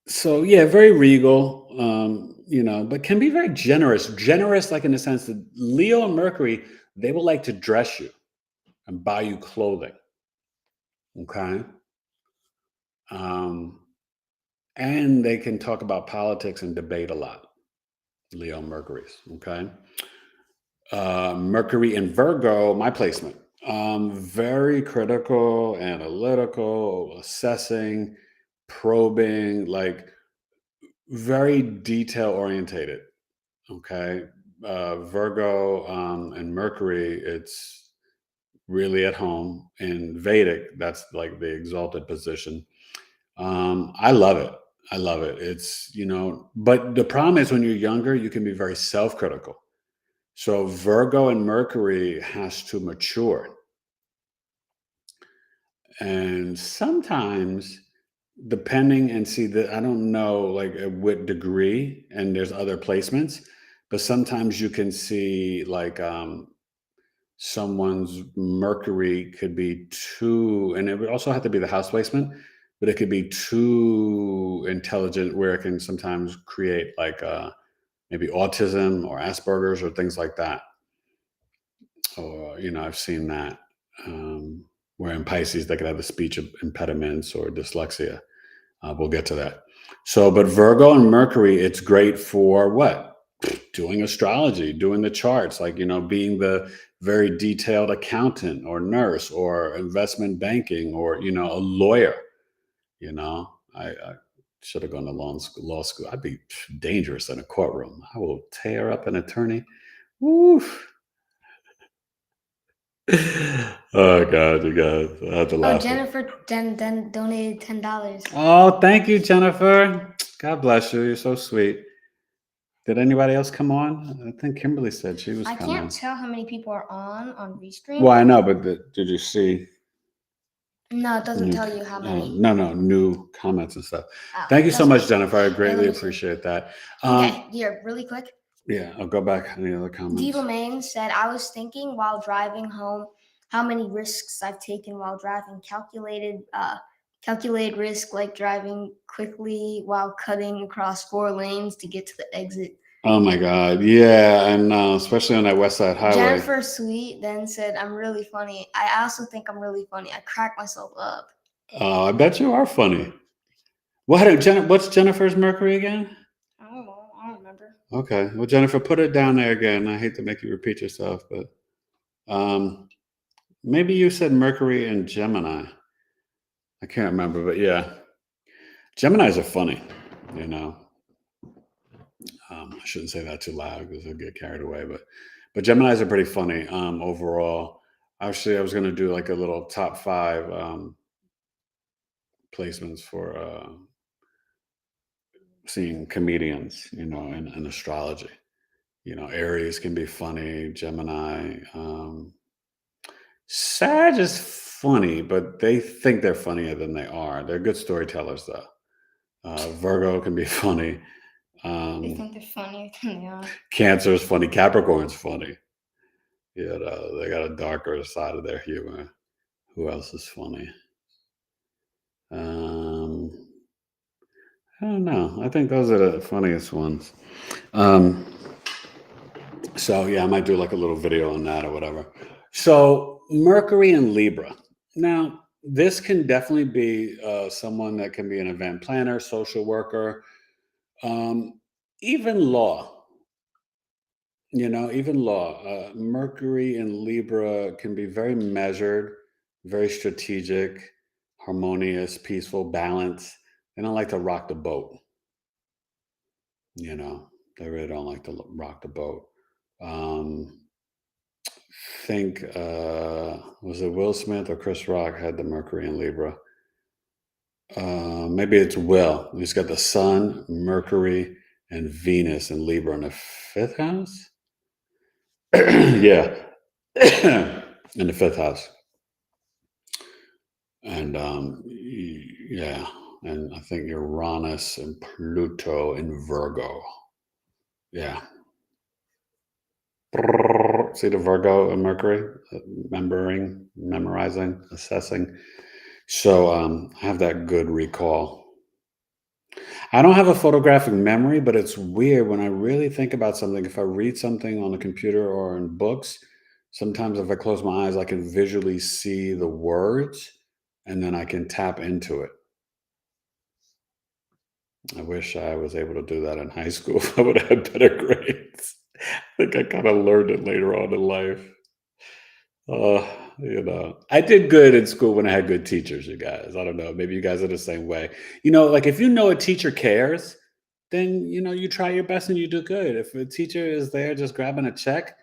Speaker 1: So yeah, very regal, but can be very generous. Generous, like in the sense that Leo and Mercury, they will like to dress you and buy you clothing. Okay. And they can talk about politics and debate a lot. Leo and Mercury's. Okay. Mercury and Virgo, my placement. Very critical, analytical, assessing, probing, like very detail orientated. Okay. Virgo and Mercury, it's really at home. In Vedic, that's like the exalted position. I love it. It's, but the problem is when you're younger, you can be very self-critical. So Virgo and Mercury has to mature. And sometimes depending and see that, I don't know like at what degree, and there's other placements, but sometimes you can see like someone's Mercury could be too, and it would also have to be the house placement, but it could be too intelligent where it can sometimes create like maybe autism or Asperger's or things like that. Or, I've seen that. Where in Pisces, they could have the speech impediments or dyslexia. We'll get to that. So, but Virgo and Mercury, it's great for what? Doing astrology, doing the charts, like, being the very detailed accountant or nurse or investment banking or, a lawyer. I should have gone to law school. I'd be dangerous in a courtroom. I will tear up an attorney. Woof. Oh God, you guys, I have to laugh.
Speaker 2: Jennifer then donated $10.
Speaker 1: Oh, thank you, Jennifer. God bless you. You're so sweet. Did anybody else come on? I think Kimberly said she was
Speaker 2: I
Speaker 1: coming.
Speaker 2: can't tell how many people are on Restream.
Speaker 1: Well, I know, but did you see?
Speaker 2: No, it doesn't tell you how many.
Speaker 1: No, new comments and stuff. Thank you so much, Jennifer. I greatly appreciate that.
Speaker 2: Okay, here, really quick.
Speaker 1: Yeah, I'll go back. Any other comments?
Speaker 2: Diva Main said, I was thinking while driving home how many risks I've taken while driving. Calculated risk, like driving quickly while cutting across 4 lanes to get to the exit.
Speaker 1: Oh my God, yeah, and especially on that West Side Highway.
Speaker 2: Jennifer Sweet then said, I'm really funny. I also think I'm really funny. I crack myself up.
Speaker 1: Oh, I bet you are funny. What's Jennifer's Mercury again?
Speaker 2: I don't know. I don't remember.
Speaker 1: Okay. Well, Jennifer, put it down there again. I hate to make you repeat yourself, but maybe you said Mercury and Gemini. I can't remember, but yeah. Geminis are funny, I shouldn't say that too loud because I'll get carried away, but Geminis are pretty funny overall. Actually, I was going to do like a little top 5 placements for seeing comedians, in astrology. Aries can be funny, Gemini. Sag is funny, but they think they're funnier than they are. They're good storytellers, though. Virgo can be funny.
Speaker 2: They think they're funnier than they are.
Speaker 1: Cancer is funny. Capricorn's funny. They got a darker side of their humor. Who else is funny? I don't know. I think those are the funniest ones. So yeah, I might do like a little video on that or whatever. So Mercury and Libra. Now, this can definitely be someone that can be an event planner, social worker, even law. Even law. Mercury and Libra can be very measured, very strategic, harmonious, peaceful, balanced. They don't like to rock the boat. They really don't like to rock the boat. Think was it Will Smith or Chris Rock had the Mercury and Libra? Maybe it's Will. He's got the Sun, Mercury, and Venus and Libra in the 5th house. Yeah, in the 5th house. And yeah, and I think Uranus and Pluto in Virgo. Yeah. See the Virgo and Mercury, memorizing, assessing. So I have that good recall. I don't have a photographic memory, but it's weird when I really think about something. If I read something on the computer or in books, sometimes if I close my eyes, I can visually see the words and then I can tap into it. I wish I was able to do that in high school. I would have had better grades. I think I kind of learned it later on in life. I did good in school when I had good teachers, you guys. I don't know. Maybe you guys are the same way. Like if a teacher cares, then, you try your best and you do good. If a teacher is there just grabbing a check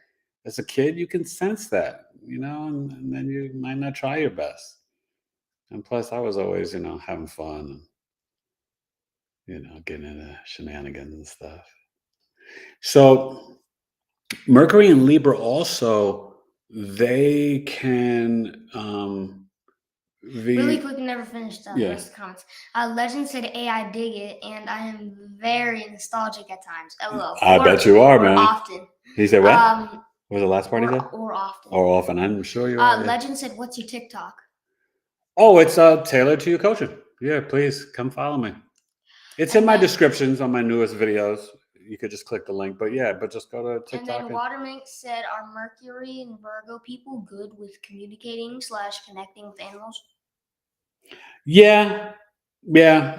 Speaker 1: as a kid, you can sense that, and then you might not try your best. And plus I was always, having fun and, getting into shenanigans and stuff. So Mercury and Libra also, they can
Speaker 2: really quick, never finished the rest of the comments. Legend said AI dig it, and I am very nostalgic at times. LOL.
Speaker 1: I bet you are, man.
Speaker 2: Often.
Speaker 1: He said what? What was the last part he said?
Speaker 2: Or often.
Speaker 1: Or often. I'm sure you are.
Speaker 2: Legend said, what's your TikTok?
Speaker 1: Oh, it's tailored to your coaching. Yeah, please come follow me. It's in my descriptions on my newest videos. you could just click the link. But yeah, but just go to TikTok.
Speaker 2: And then Watermink said, "Are Mercury and Virgo people good with communicating / connecting with animals?"
Speaker 1: Yeah,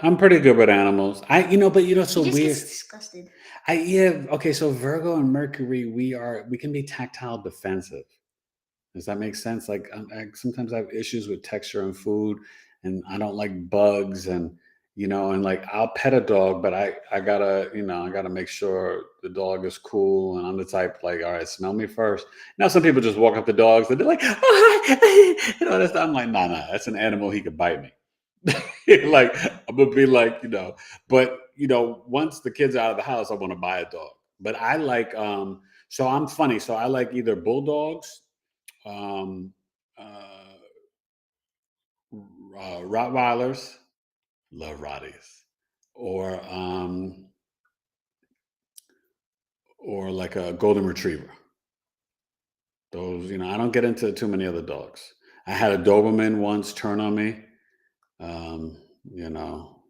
Speaker 1: I'm pretty good with animals. But so
Speaker 2: He just
Speaker 1: weird.
Speaker 2: gets disgusted.
Speaker 1: Okay, so Virgo and Mercury, we can be tactile defensive. Does that make sense? Like sometimes I have issues with texture and food, and I don't like bugs, and and like I'll pet a dog, but I gotta make sure the dog is cool, and I'm the type like, all right, smell me first. Now some people just walk up to dogs and they're like, oh, that's I'm like, nah, that's an animal. He could bite me. Like I'm gonna be like, but once the kids are out of the house, I want to buy a dog. But I like so I'm funny. So I like either bulldogs, um, uh, Rottweilers, love Rotties, or like a golden retriever. Those, I don't get into too many other dogs. I had a Doberman once turn on me. Um, you know,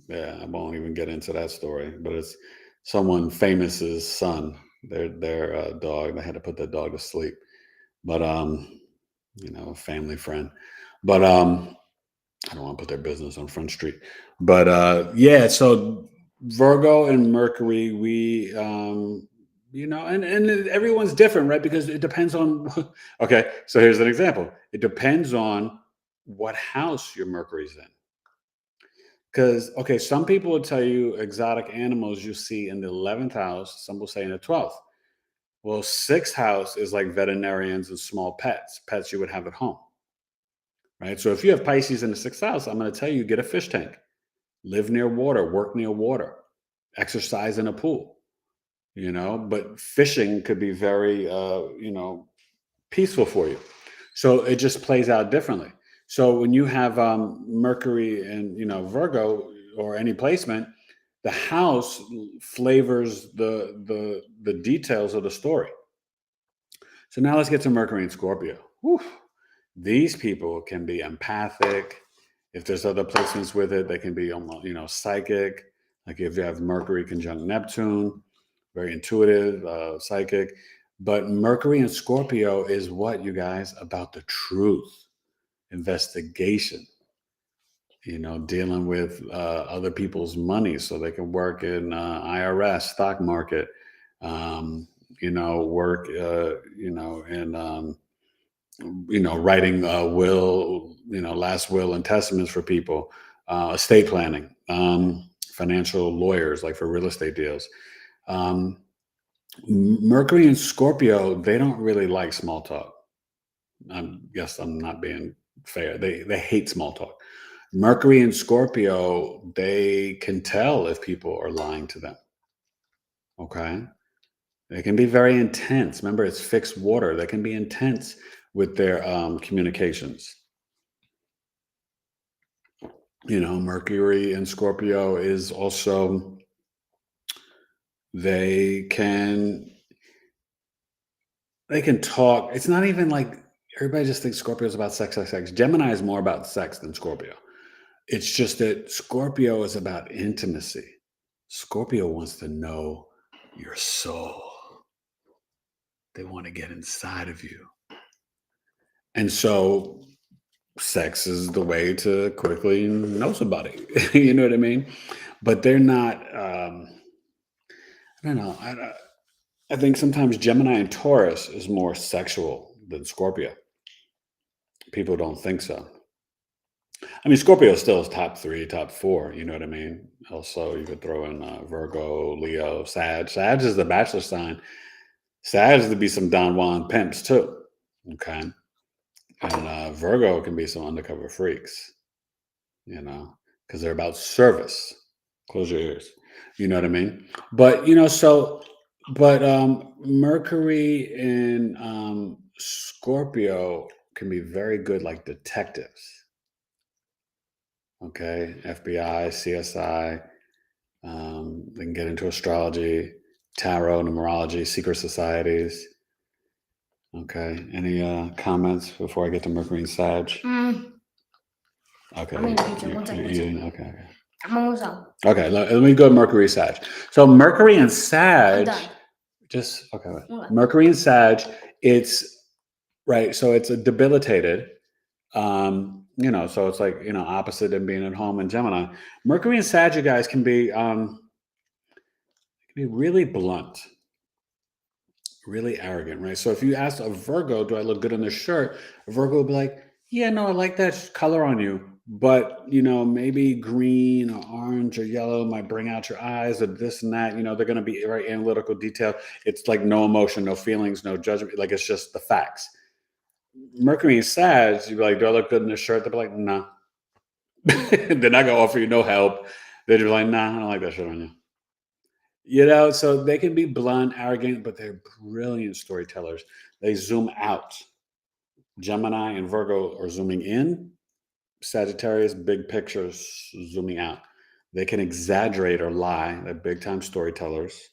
Speaker 1: yeah, I won't even get into that story, but it's someone famous's son. Their dog. They had to put that dog to sleep, but family friend. But I don't want to put their business on Front Street. But yeah, so Virgo and Mercury, we and everyone's different, right? Because it depends on okay, so here's an example. It depends on what house your Mercury's in. Because some people will tell you exotic animals you see in the 11th house, some will say in the 12th. Well, 6th house is like veterinarians and small pets you would have at home. Right. So if you have Pisces in the 6th house, I'm going to tell you, get a fish tank, live near water, work near water, exercise in a pool, but fishing could be very, peaceful for you. So it just plays out differently. So when you have Mercury and, Virgo or any placement, the house flavors the details of the story. So now let's get to Mercury and Scorpio. Whew. These people can be empathic. If there's other placements with it, they can be almost, psychic. Like if you have Mercury conjunct Neptune, very intuitive, psychic. But Mercury and Scorpio is what, you guys? About the truth, investigation, dealing with other people's money so they can work in IRS, stock market, work, in writing a will, last will and testaments for people, estate planning, financial lawyers, like for real estate deals. Mercury and Scorpio, they don't really like small talk. I guess I'm not being fair. They hate small talk. Mercury and Scorpio, they can tell if people are lying to them. Okay. They can be very intense. Remember, it's fixed water. They can be intense with their communications. Mercury and Scorpio is also, they can talk. It's not even like everybody just thinks Scorpio is about sex. Gemini is more about sex than Scorpio. It's just that Scorpio is about intimacy. Scorpio wants to know your soul. They want to get inside of you. And so sex is the way to quickly know somebody. You know what I mean? But they're not, I don't know. I think sometimes Gemini and Taurus is more sexual than Scorpio. People don't think so. I mean, Scorpio still is top 3, top 4. You know what I mean? Also, you could throw in Virgo, Leo, Sag. Sag is the bachelor sign. Sag is to be some Don Juan pimps too. Okay. And Virgo can be some undercover freaks, because they're about service. Close your ears. You know what I mean? But, Mercury and Scorpio can be very good like detectives. Okay, FBI, CSI. They can get into astrology, tarot, numerology, secret societies. Okay. Any comments before I get to Mercury and Sag? Okay.
Speaker 2: I'm in the future. One second.
Speaker 1: Okay.
Speaker 2: I'm almost done.
Speaker 1: Okay, let me go Mercury Sag. So Mercury and
Speaker 2: I'm
Speaker 1: Sag,
Speaker 2: done.
Speaker 1: okay.
Speaker 2: Okay.
Speaker 1: Mercury and Sag, it's right. So it's a debilitated. So it's like, opposite and being at home in Gemini. Mercury and Sag, you guys can be really blunt, really arrogant, right? So if you ask a Virgo, do I look good in this shirt? A Virgo will be like, yeah, no, I like that color on you. But, maybe green or orange or yellow might bring out your eyes or this and that. They're going to be very analytical, detailed. It's like no emotion, no feelings, no judgment. Like it's just the facts. Mercury and Sag, you'd be like, do I look good in this shirt? They'll be like, no. They're not going to offer you no help. They're just like, nah, I don't like that shirt on you. So they can be blunt, arrogant, but they're brilliant storytellers. They zoom out. Gemini and Virgo are zooming in. Sagittarius, big pictures, zooming out. They can exaggerate or lie. They're big time storytellers.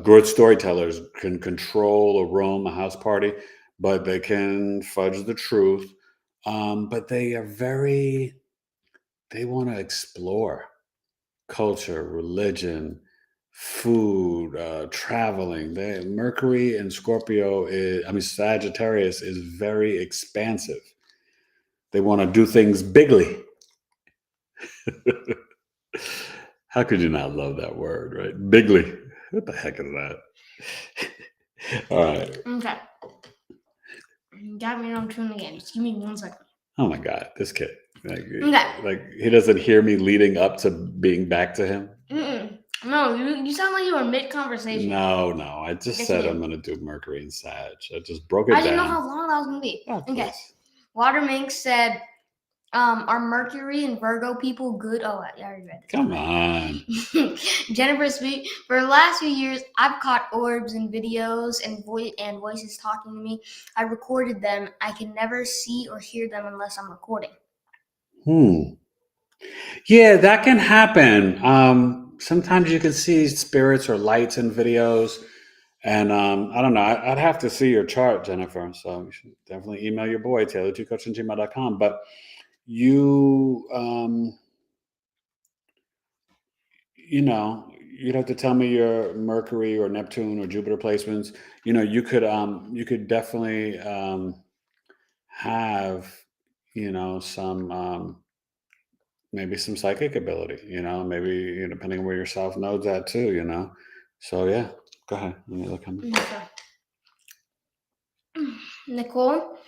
Speaker 1: Good storytellers can control a room, a house party, but they can fudge the truth. But they want to explore culture, religion, food, traveling. Mercury and Scorpio Sagittarius is very expansive. They want to do things bigly. How could you not love that word, right? Bigly. What the heck is that? All right.
Speaker 2: Okay. You got me on tune again. Just give me 1 second.
Speaker 1: Oh my God, this kid.
Speaker 2: Okay.
Speaker 1: Like he doesn't hear me leading up to being back to him.
Speaker 2: No, you sound like you were mid-conversation.
Speaker 1: No. I just said I'm going to do Mercury and Sag. I just broke it down.
Speaker 2: I didn't know how long that was going to be.
Speaker 1: Oh,
Speaker 2: okay. Water Mink said, are Mercury and Virgo people good? Oh, I already read this.
Speaker 1: Come on.
Speaker 2: Jennifer Sweet, for the last few years, I've caught orbs in videos and voices talking to me. I recorded them. I can never see or hear them unless I'm recording.
Speaker 1: Yeah, that can happen. Sometimes you can see spirits or lights in videos. And I don't know. I'd have to see your chart, Jennifer. So you should definitely email your boy, taylor2coach@gmail.com. But you'd have to tell me your Mercury or Neptune or Jupiter placements. You could definitely have, some maybe some psychic ability. Maybe depending on where your south node's at too. So yeah, go ahead. Let me look at me.
Speaker 2: Nicole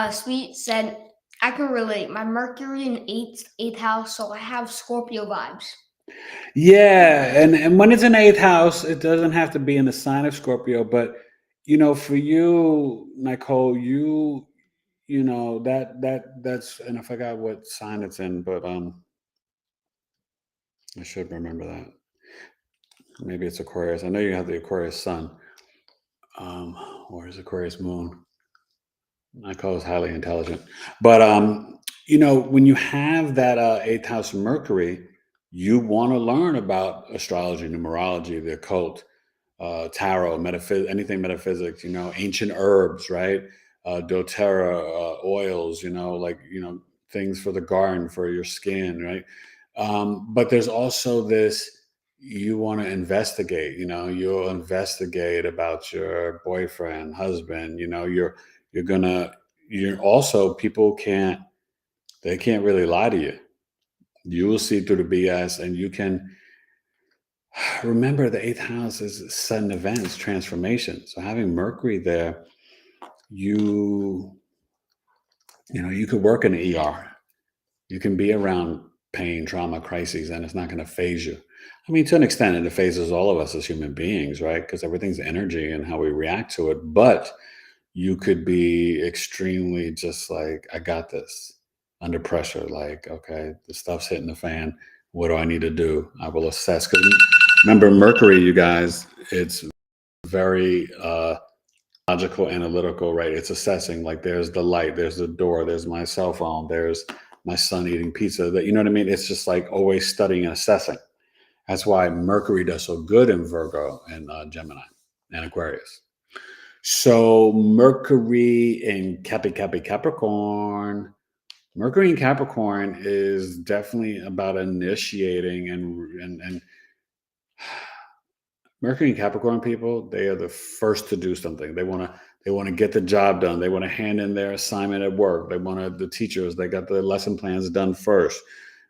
Speaker 2: Sweet said, I can relate. My Mercury in eighth house, so I have Scorpio vibes.
Speaker 1: Yeah, and when it's in 8th house, it doesn't have to be in the sign of Scorpio, but for you, Nicole, that's, and I forgot what sign it's in, but I should remember that. Maybe it's Aquarius. I know you have the Aquarius sun. Or is Aquarius moon? Nicole is highly intelligent, but when you have that 8th house Mercury, you want to learn about astrology, numerology, the occult, tarot, anything metaphysics, ancient herbs, right? doTERRA, oils, things for the garden, for your skin, right? But there's also this, you want to investigate, you'll investigate about your boyfriend, husband, you're also, people can't really lie to you. You will see through the BS, and you can remember the 8th house is sudden events, transformation. So having Mercury there, you could work in the ER. You can be around pain, trauma, crises, and it's not going to phase you. I mean, to an extent, it phases all of us as human beings, right? Because everything's energy and how we react to it. But you could be extremely just like, I got this, under pressure. Like, okay, the stuff's hitting the fan. What do I need to do? I will assess. Because remember, Mercury, you guys, it's very logical, analytical, right? It's assessing. Like, there's the light, there's the door, there's my cell phone, there's my son eating pizza. That, you know what I mean? It's just like always studying and assessing. That's why Mercury does so good in Virgo and Gemini and Aquarius. So Mercury in Capricorn, Mercury in Capricorn is definitely about initiating and Mercury and Capricorn people, they are the first to do something. They want to get the job done. They want to hand in their assignment at work. The teachers, they got the lesson plans done first.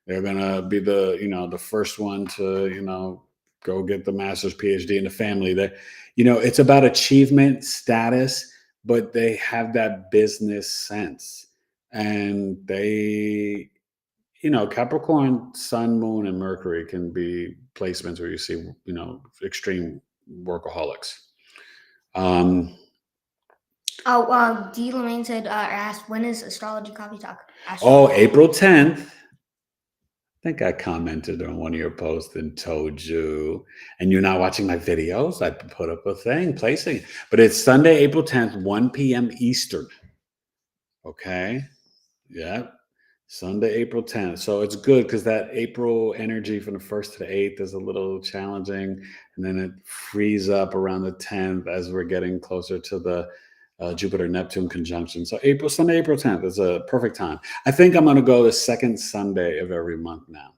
Speaker 1: They're gonna be the first one to, go get the master's PhD in the family. That, it's about achievement, status, but they have that business sense. And Capricorn, Sun, Moon, and Mercury can be placements where you see, extreme workaholics.
Speaker 2: D. Lemaine said, asked, when is Astrology Coffee Talk?
Speaker 1: April 10th. I think I commented on one of your posts and told you, and you're not watching my videos. I put up a thing placing, but it's Sunday, April 10th, 1 p.m. Eastern. Okay. Yeah. Sunday, April 10th. So it's good because that April energy from the 1st to the 8th is a little challenging. And then it frees up around the 10th as we're getting closer to the Jupiter-Neptune conjunction. So Sunday, April 10th is a perfect time. I think I'm going to go the second Sunday of every month now.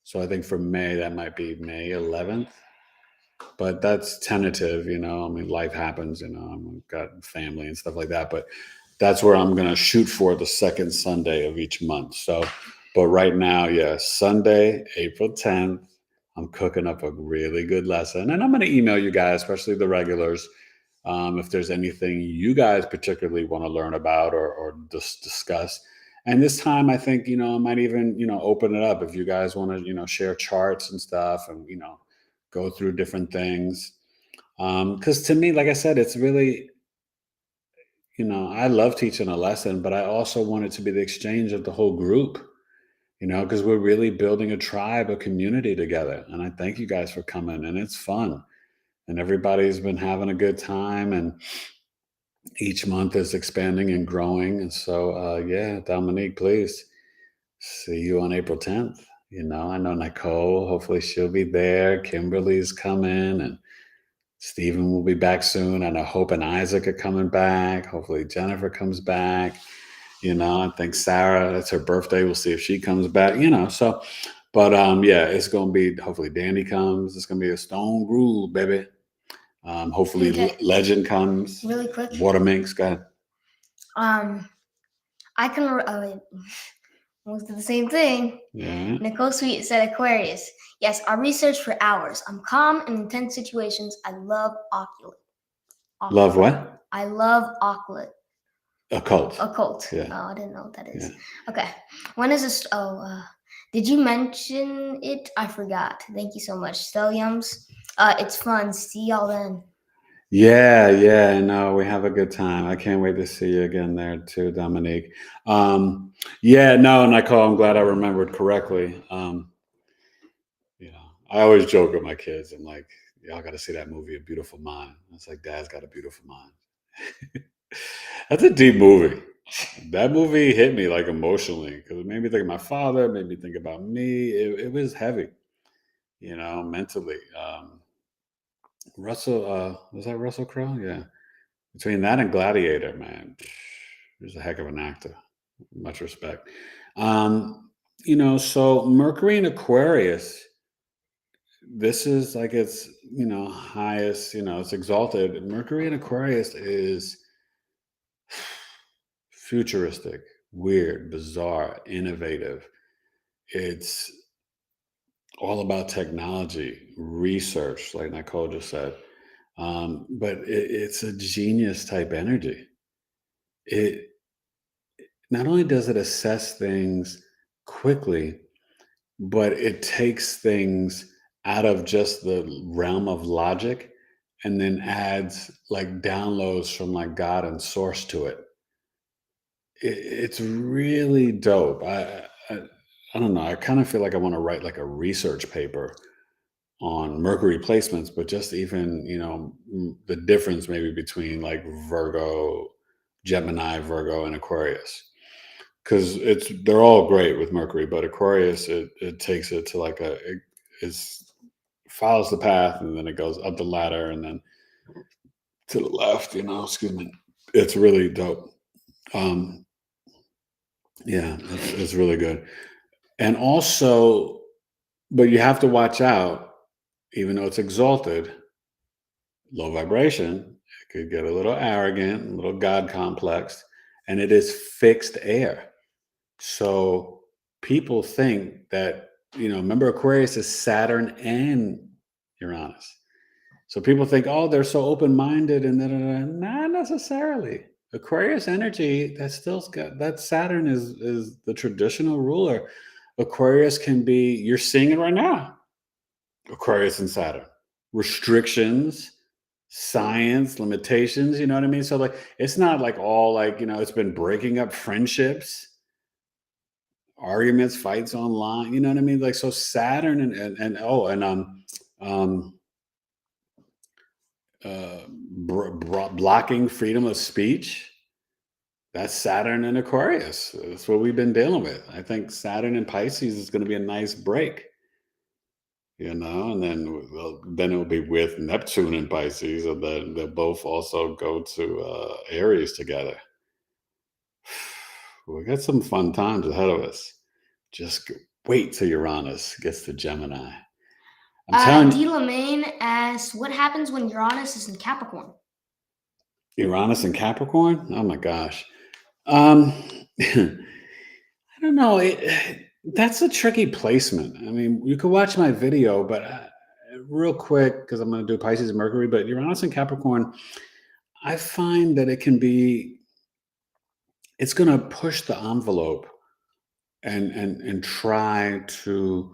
Speaker 1: So I think for May, that might be May 11th. But that's tentative, life happens, I've got family and stuff like that. But that's where I'm going to shoot for the second Sunday of each month. So, but right now, Sunday, April 10th, I'm cooking up a really good lesson. And I'm going to email you guys, especially the regulars, if there's anything you guys particularly want to learn about or just discuss. And this time, I think, I might even, open it up if you guys want to, share charts and stuff and, go through different things. Because to me, like I said, it's really, I love teaching a lesson, but I also want it to be the exchange of the whole group, because we're really building a tribe, a community together. And I thank you guys for coming, and it's fun. And everybody's been having a good time, and each month is expanding and growing. And so, Dominique, please see you on April 10th. I know Nicole, hopefully she'll be there. Kimberly's coming, and Stephen will be back soon. I know Hope and Isaac are coming back. Hopefully Jennifer comes back. I think Sarah, that's her birthday. We'll see if she comes back, so, but it's going to be, hopefully Danny comes. It's going to be a stone groove, baby. Hopefully Legend comes.
Speaker 2: Really quick.
Speaker 1: Water Minx, go ahead.
Speaker 2: I can, almost did the same thing.
Speaker 1: Yeah.
Speaker 2: Nicole Sweet said Aquarius. Yes, I research for hours. I'm calm in intense situations. I love occult.
Speaker 1: Love what?
Speaker 2: I love occult.
Speaker 1: Occult.
Speaker 2: Yeah. Oh, I didn't know what that is. Yeah. Okay. When is this? Did you mention it? I forgot. Thank you so much. Stelliums. It's fun. See y'all then.
Speaker 1: Yeah. No, we have a good time. I can't wait to see you again there too, Dominique. Nicole, I'm glad I remembered correctly. I always joke with my kids. I'm like, y'all got to see that movie, A Beautiful Mind. It's like, Dad's got a beautiful mind. That's a deep movie. That movie hit me like emotionally because it made me think of my father, made me think about me. It was heavy, mentally. Russell, was that Russell Crowe? Yeah. Between that and Gladiator, man, he's a heck of an actor. Much respect. So Mercury and Aquarius, this is like its, highest, it's exalted. Mercury and Aquarius is futuristic, weird, bizarre, innovative. It's all about technology, research, like Nicole just said. But it's a genius type energy. It not only does it assess things quickly, but it takes things out of just the realm of logic and then adds like downloads from like God and source to it. It's really dope. I don't know. I kind of feel like I want to write like a research paper on Mercury placements, but just even, the difference maybe between like Virgo, Gemini, Virgo, and Aquarius. Because they're all great with Mercury, but Aquarius, it takes it to like it follows the path and then it goes up the ladder and then to the left, excuse me. It's really dope. Yeah, it's really good. And also, but you have to watch out, even though it's exalted, low vibration, it could get a little arrogant, a little God complex, and it is fixed air. So people think that, remember Aquarius is Saturn and Uranus. So people think, oh, they're so open-minded and not necessarily. Aquarius energy, that Saturn is the traditional ruler. Aquarius can be, you're seeing it right now. Aquarius and Saturn. Restrictions, science, limitations, you know what I mean? So like it's not like all like, it's been breaking up friendships, arguments, fights online, you know what I mean? Like so Saturn um blocking freedom of speech. That's Saturn and Aquarius. That's what we've been dealing with. I think Saturn and Pisces is going to be a nice break, and then it will be with Neptune and Pisces, and then they'll both also go to Aries together. We got some fun times ahead of us. Just wait till Uranus gets to Gemini. I'm telling
Speaker 2: D.
Speaker 1: you,
Speaker 2: Lemaine asks, what happens when Uranus is in Capricorn?
Speaker 1: Uranus and Capricorn. Oh my gosh. Um, I don't know. That's a tricky placement. I mean, you could watch my video, but real quick, because I'm going to do Pisces and Mercury, but Uranus and Capricorn, I find that it's going to push the envelope and try to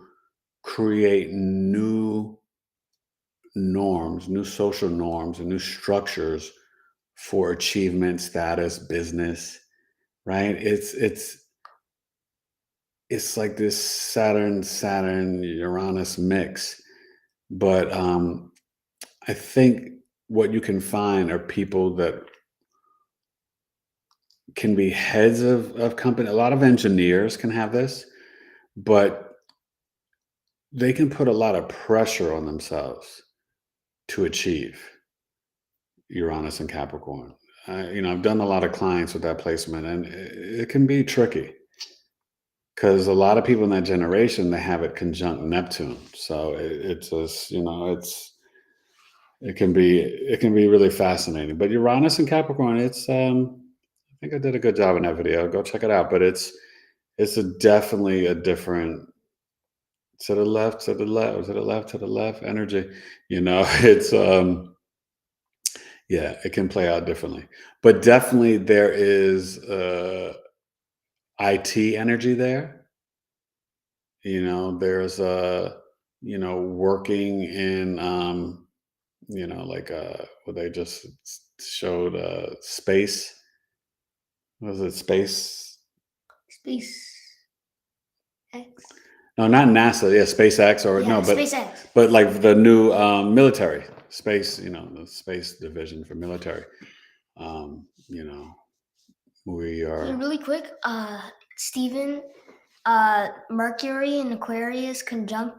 Speaker 1: create new norms, new social norms, and new structures for achievement, status, business. Right? It's like this Saturn Uranus mix, but I think what you can find are people that can be heads of company. A lot of engineers can have this, but they can put a lot of pressure on themselves to achieve Uranus and Capricorn. I've done a lot of clients with that placement, and it can be tricky because a lot of people in that generation, they have it conjunct Neptune. So it's just, it can be really fascinating. But Uranus and Capricorn, I think I did a good job in that video. Go check it out. But it's definitely a different to the left, to the left, to the left, to the left energy. It's yeah, it can play out differently. But definitely there is IT energy there. There's working in like what they just showed space. Was it space?
Speaker 2: Space X.
Speaker 1: No, not NASA. Yeah, SpaceX or
Speaker 2: Yeah,
Speaker 1: no,
Speaker 2: SpaceX.
Speaker 1: but like the new military space. The space division for military. We
Speaker 2: Hey,
Speaker 1: are.
Speaker 2: really quick, Stephen, Mercury and Aquarius conjunct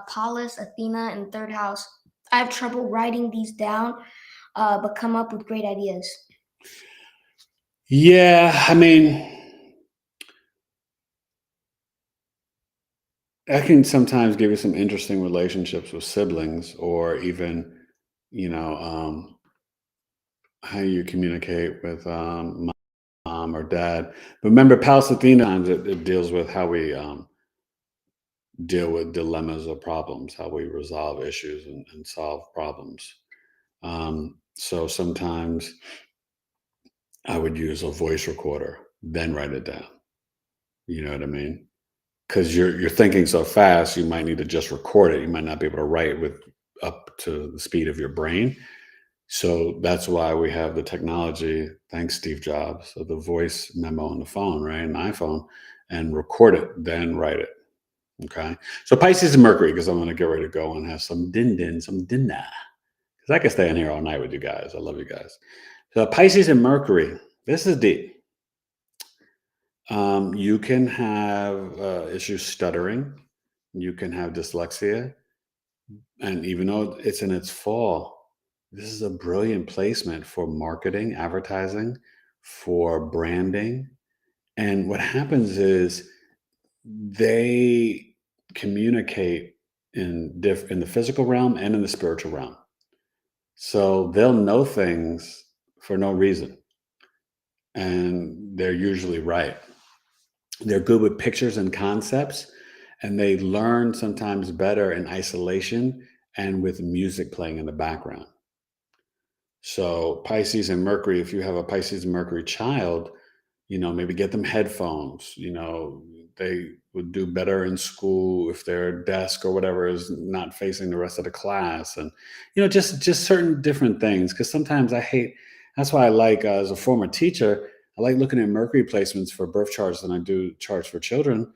Speaker 2: Pallas, Athena, in third house. I have trouble writing these down, but come up with great ideas.
Speaker 1: Yeah, I mean, I can sometimes give you some interesting relationships with siblings, or even, how you communicate with mom or dad. But remember, Pallas Athena times it deals with how we deal with dilemmas or problems, how we resolve issues and solve problems. So sometimes I would use a voice recorder, then write it down. You know what I mean? Because you're thinking so fast, you might need to just record it. You might not be able to write with up to the speed of your brain. So that's why we have the technology, thanks Steve Jobs, of the voice memo on the phone, right? An iPhone, and record it, then write it. Okay. So Pisces and Mercury, because I'm going to get ready to go and have some some dinner. Because I could stay in here all night with you guys. I love you guys. So Pisces and Mercury, this is deep. You can have issues stuttering. You can have dyslexia. And even though it's in its fall, this is a brilliant placement for marketing, advertising, for branding, And what happens is they communicate in the physical realm and in the spiritual realm. So they'll know things for no reason, and they're usually right. They're good with pictures and concepts, and they learn sometimes better in isolation and with music playing in the background. So Pisces and Mercury, if you have a Pisces and Mercury child, maybe get them headphones. They would do better in school if their desk or whatever is not facing the rest of the class, and just certain different things. Because sometimes I hate. That's why I like, as a former teacher, I like looking at Mercury placements for birth charts than I do charts for children.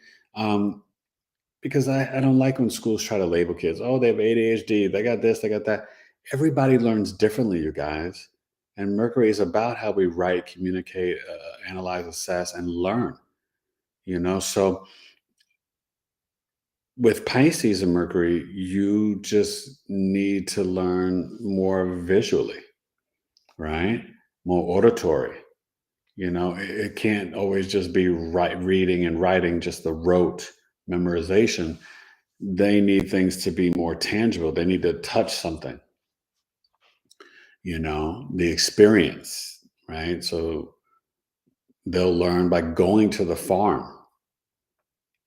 Speaker 1: Because I don't like when schools try to label kids. Oh, they have ADHD. They got this. They got that. Everybody learns differently, you guys. And Mercury is about how we write, communicate, analyze, assess, and learn. So with Pisces and Mercury, you just need to learn more visually, right? More auditory. It can't always just be reading and writing, just the rote memorization. They need things to be more tangible. They need to touch something, the experience, right? So they'll learn by going to the farm,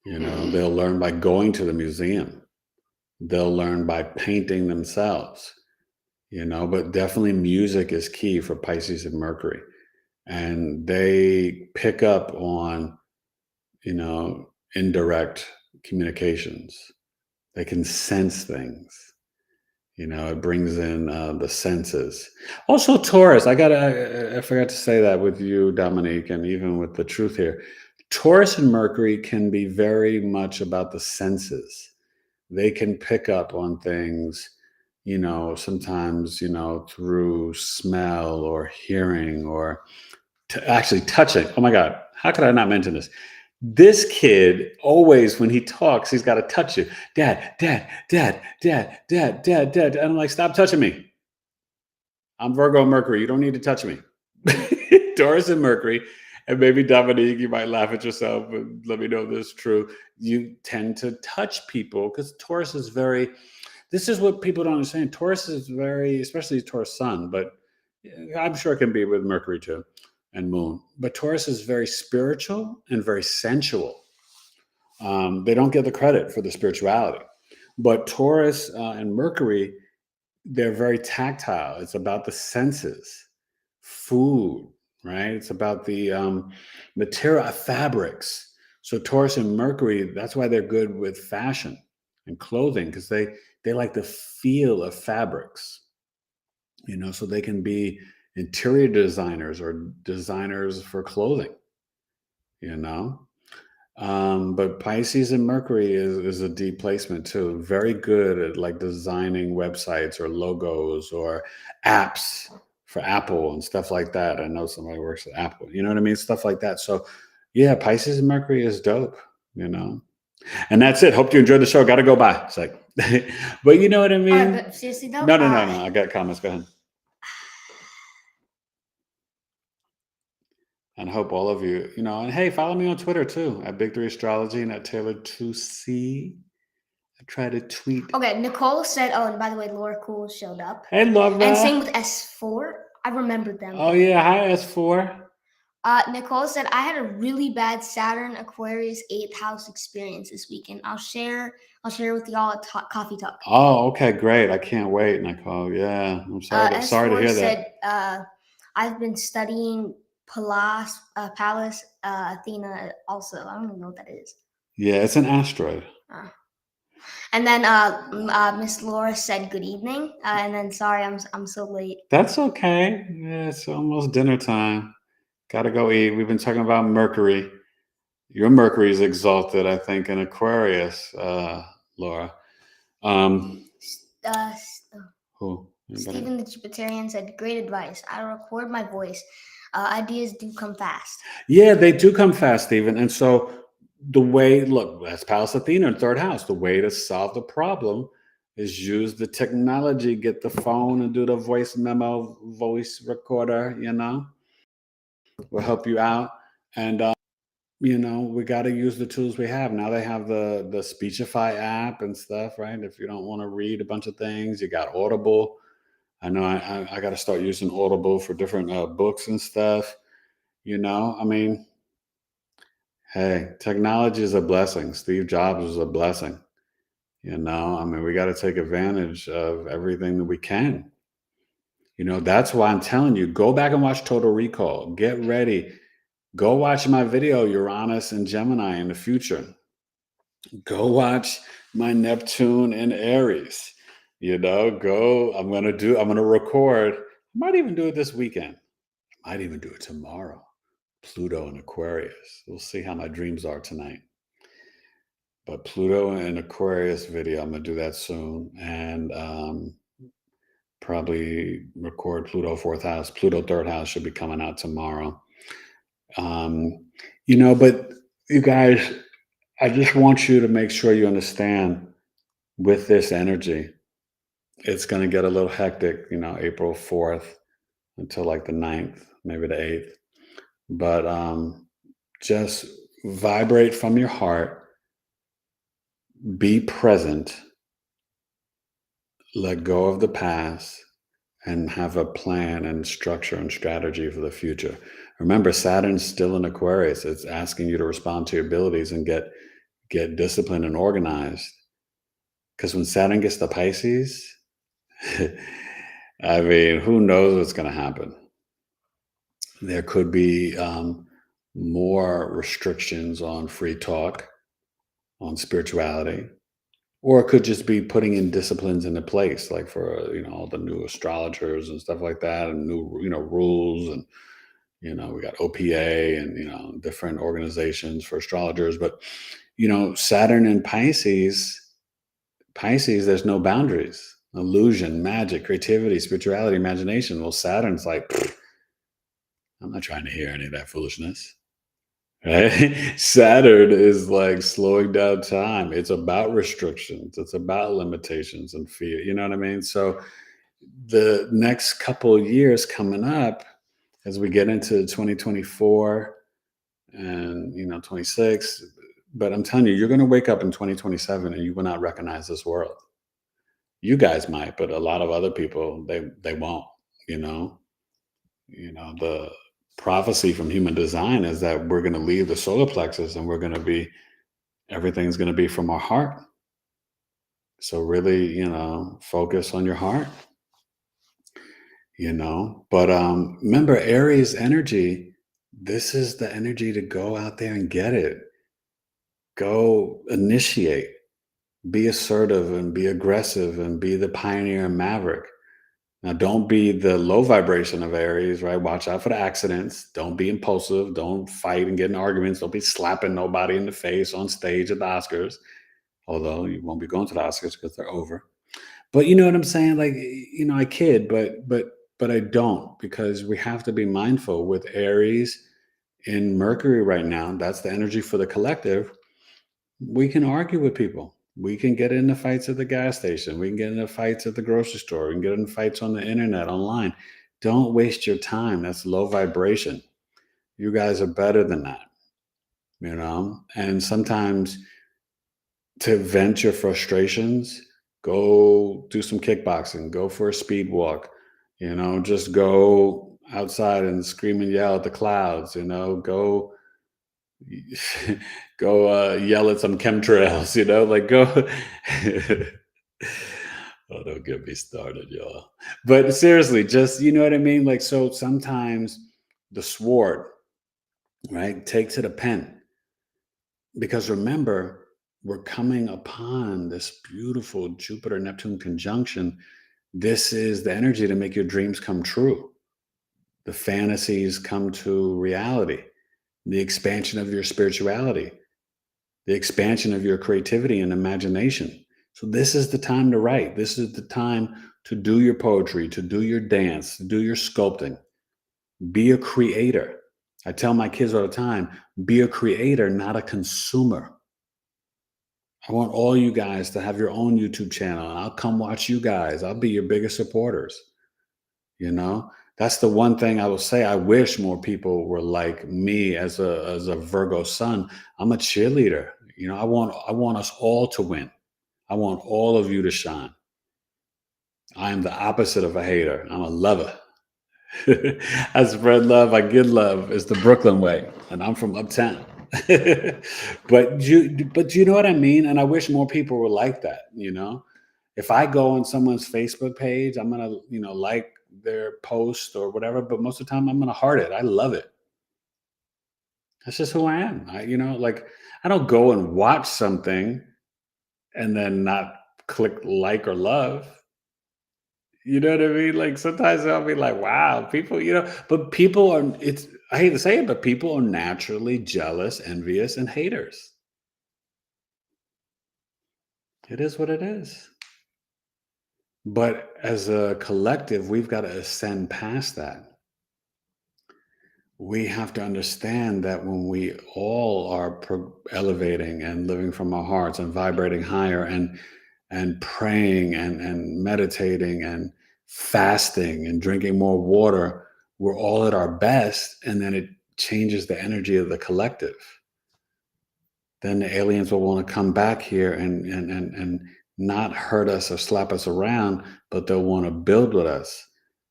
Speaker 1: they'll learn by going to the museum, they'll learn by painting themselves, but definitely music is key for Pisces and Mercury. And they pick up on, indirect communications. They can sense things. It brings in the senses. Also, Taurus. I forgot to say that with you, Dominique, and even with the truth here. Taurus and Mercury can be very much about the senses. They can pick up on things, sometimes, through smell or hearing or actually touching. Oh my God, how could I not mention this? This kid always, when he talks, he's got to touch you. Dad, dad, dad, dad, dad, dad, dad. And I'm like, stop touching me. I'm Virgo Mercury. You don't need to touch me. Taurus and Mercury, and maybe Dominique, you might laugh at yourself, but let me know if this is true. You tend to touch people because Taurus is this is what people don't understand. Taurus is especially Taurus sun, but I'm sure it can be with Mercury too and moon. But Taurus is very spiritual and very sensual. They don't get the credit for the spirituality. But Taurus and Mercury, they're very tactile. It's about the senses, food, right? It's about the material fabrics. So Taurus and Mercury, that's why they're good with fashion and clothing, because they like the feel of fabrics, so they can be interior designers or designers for clothing, you know. But Pisces and Mercury is a deep placement too. Very good at like designing websites or logos or apps for Apple and stuff like that. I know somebody works at Apple. You know what I mean? Stuff like that. So yeah, Pisces and Mercury is dope, And that's it. Hope you enjoyed the show. Got to go by. It's like, but you know what I mean?
Speaker 2: But seriously though,
Speaker 1: No. I got comments. Go ahead. And I hope all of you, and hey, follow me on Twitter too at Big 3 Astrology and at Taylor2C. I try to tweet.
Speaker 2: Okay, Nicole said, oh, and by the way, Laura Cool showed up.
Speaker 1: Hey, love that.
Speaker 2: And same with S4. I remembered them.
Speaker 1: Oh, yeah. Hi, S4.
Speaker 2: Nicole said, I had a really bad Saturn Aquarius 8th house experience this weekend. I'll share with y'all at Coffee Talk.
Speaker 1: Oh, okay, great. I can't wait, Nicole. Yeah, I'm sorry. Sorry to hear
Speaker 2: that. I've been studying Pallas Athena also. I don't even know what that is.
Speaker 1: Yeah, it's an asteroid.
Speaker 2: And then Miss Laura said good evening. And then sorry, I'm so late.
Speaker 1: That's okay. Yeah, it's almost dinner time. Gotta go eat. We've been talking about Mercury. Your Mercury is exalted, I think, in Aquarius, Laura. Who?
Speaker 2: Stephen the Jupiterian said, great advice. I record my voice. Ideas do come fast.
Speaker 1: Yeah, they do come fast, Stephen. And so that's Pallas Athena in 3rd house. The way to solve the problem is use the technology, get the phone and do the voice memo, voice recorder, will help you out. And we got to use the tools we have. Now they have the Speechify app and stuff, right? If you don't want to read a bunch of things, you got Audible. I know I got to start using Audible for different books and stuff. I mean, hey, technology is a blessing. Steve Jobs was a blessing. I mean, we got to take advantage of everything that we can. That's why I'm telling you, go back and watch Total Recall. Get ready. Go watch my video, Uranus and Gemini in the future. Go watch my Neptune and Aries. I'm gonna record. I might even do it this weekend. I might even do it tomorrow. Pluto and Aquarius. We'll see how my dreams are tonight. But Pluto and Aquarius video, I'm gonna do that soon. And probably record Pluto fourth house. Pluto third house should be coming out tomorrow. But you guys, I just want you to make sure you understand with this energy, it's going to get a little hectic, April 4th until like the 9th, maybe the 8th. But just vibrate from your heart, be present, let go of the past, and have a plan and structure and strategy for the future. Remember, Saturn's still in Aquarius. It's asking you to respond to your abilities and get disciplined and organized. Because when Saturn gets to Pisces, I mean, who knows what's going to happen? There could be more restrictions on free talk, on spirituality, or it could just be putting in disciplines into place, like for all the new astrologers and stuff like that, and new rules, and we got OPA and different organizations for astrologers. But Saturn and Pisces, there's no boundaries. Illusion, magic, creativity, spirituality, imagination. Well, Saturn's like, I'm not trying to hear any of that foolishness. Right? Saturn is like slowing down time. It's about restrictions. It's about limitations and fear. You know what I mean? So the next couple of years coming up, as we get into 2024 and 26, but I'm telling you, you're going to wake up in 2027 and you will not recognize this world. You guys might, but a lot of other people, they won't. The prophecy from human design is that we're going to leave the solar plexus and everything's going to be from our heart. So really, focus on your heart. But remember, Aries energy, this is the energy to go out there and get it. Go initiate, be assertive and be aggressive and be the pioneer and maverick. Now, don't be the low vibration of Aries, right? Watch out for the accidents. Don't be impulsive. Don't fight and get in arguments. Don't be slapping nobody in the face on stage at the Oscars. Although you won't be going to the Oscars because they're over. But you know what I'm saying? Like, I kid, but I don't, because we have to be mindful with Aries in Mercury right now. That's the energy for the collective. We can argue with people. We can get into fights at the gas station. We can get into fights at the grocery store. We can get into fights on the internet, online. Don't waste your time. That's low vibration. You guys are better than that, And sometimes to vent your frustrations, go do some kickboxing, go for a speed walk, just go outside and scream and yell at the clouds, go go yell at some chemtrails, like go. Oh, don't get me started, y'all. But seriously, just, you know what I mean? Like, so sometimes the sword, right? Take to the pen. Because remember, we're coming upon this beautiful Jupiter-Neptune conjunction. This is the energy to make your dreams come true. The fantasies come to reality. The expansion of your spirituality, the expansion of your creativity and imagination. So this is the time to write. This is the time to do your poetry, to do your dance, to do your sculpting. Be a creator. I tell my kids all the time, be a creator, not a consumer. I want all you guys to have your own YouTube channel. I'll come watch you guys. I'll be your biggest supporters. That's the one thing I will say. I wish more people were like me as a Virgo sun. I'm a cheerleader. You know, I want us all to win. I want all of you to shine. I am the opposite of a hater. I'm a lover. I spread love, I give love. It's the Brooklyn way, and I'm from uptown. But you know what I mean? And I wish more people were like that, you know? If I go on someone's Facebook page, I'm gonna, like their post or whatever, but most of the time I'm gonna heart it. I love it. That's just who I am. Like I don't go and watch something and then not click like or love. You know what I mean? Like sometimes I'll be like, wow, people, but people are, I hate to say it, but people are naturally jealous, envious, and haters. It is what it is. But as a collective, we've got to ascend past that. We have to understand that when we all are elevating and living from our hearts and vibrating higher and praying and meditating and fasting and drinking more water, we're all at our best, and then it changes the energy of the collective. Then the aliens will want to come back here and not hurt us or slap us around, but they'll want to build with us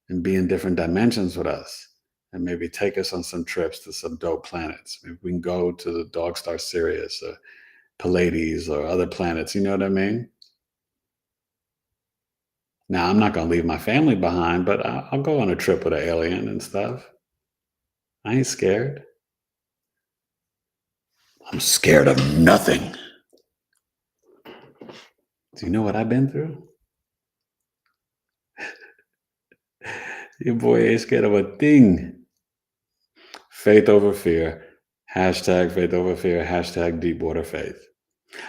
Speaker 1: and be in different dimensions with us and maybe take us on some trips to some dope planets. Maybe we can go to the dog star Sirius or Pleiades or other planets. You know what I mean? Now, I'm not going to leave my family behind, but I'll go on a trip with an alien and stuff. I ain't scared. I'm scared of nothing. Do you know what I've been through? Your boy ain't scared of a thing. Faith over fear. Hashtag faith over fear. Hashtag deep water faith.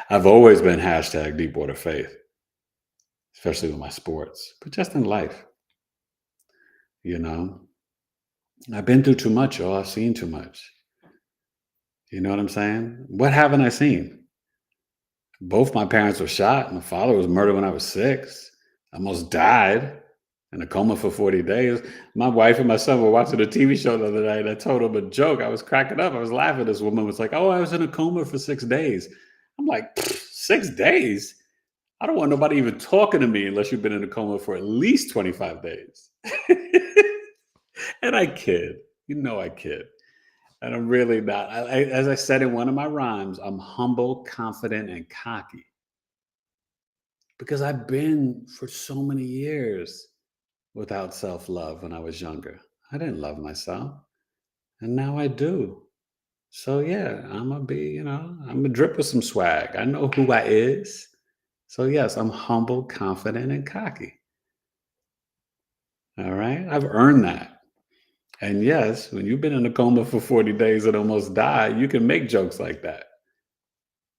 Speaker 1: I've always been hashtag deep water faith, especially with my sports, but just in life. I've been through too much, y'all. I've seen too much. You know what I'm saying? What haven't I seen? Both my parents were shot. My father was murdered when I was 6. I almost died in a coma for 40 days. My wife and my son were watching a TV show the other night. I told them a joke. I was cracking up. I was laughing. This woman was like, "Oh, I was in a coma for 6 days." I'm like, 6 days? I don't want nobody even talking to me unless you've been in a coma for at least 25 days. And I kid. I kid. And I'm really not. As I said in one of my rhymes, I'm humble, confident, and cocky. Because I've been for so many years without self-love when I was younger. I didn't love myself. And now I do. So yeah, I'm going to be, I'm going to drip with some swag. I know who I is. So yes, I'm humble, confident, and cocky. All right? I've earned that. And yes, when you've been in a coma for 40 days and almost died, you can make jokes like that.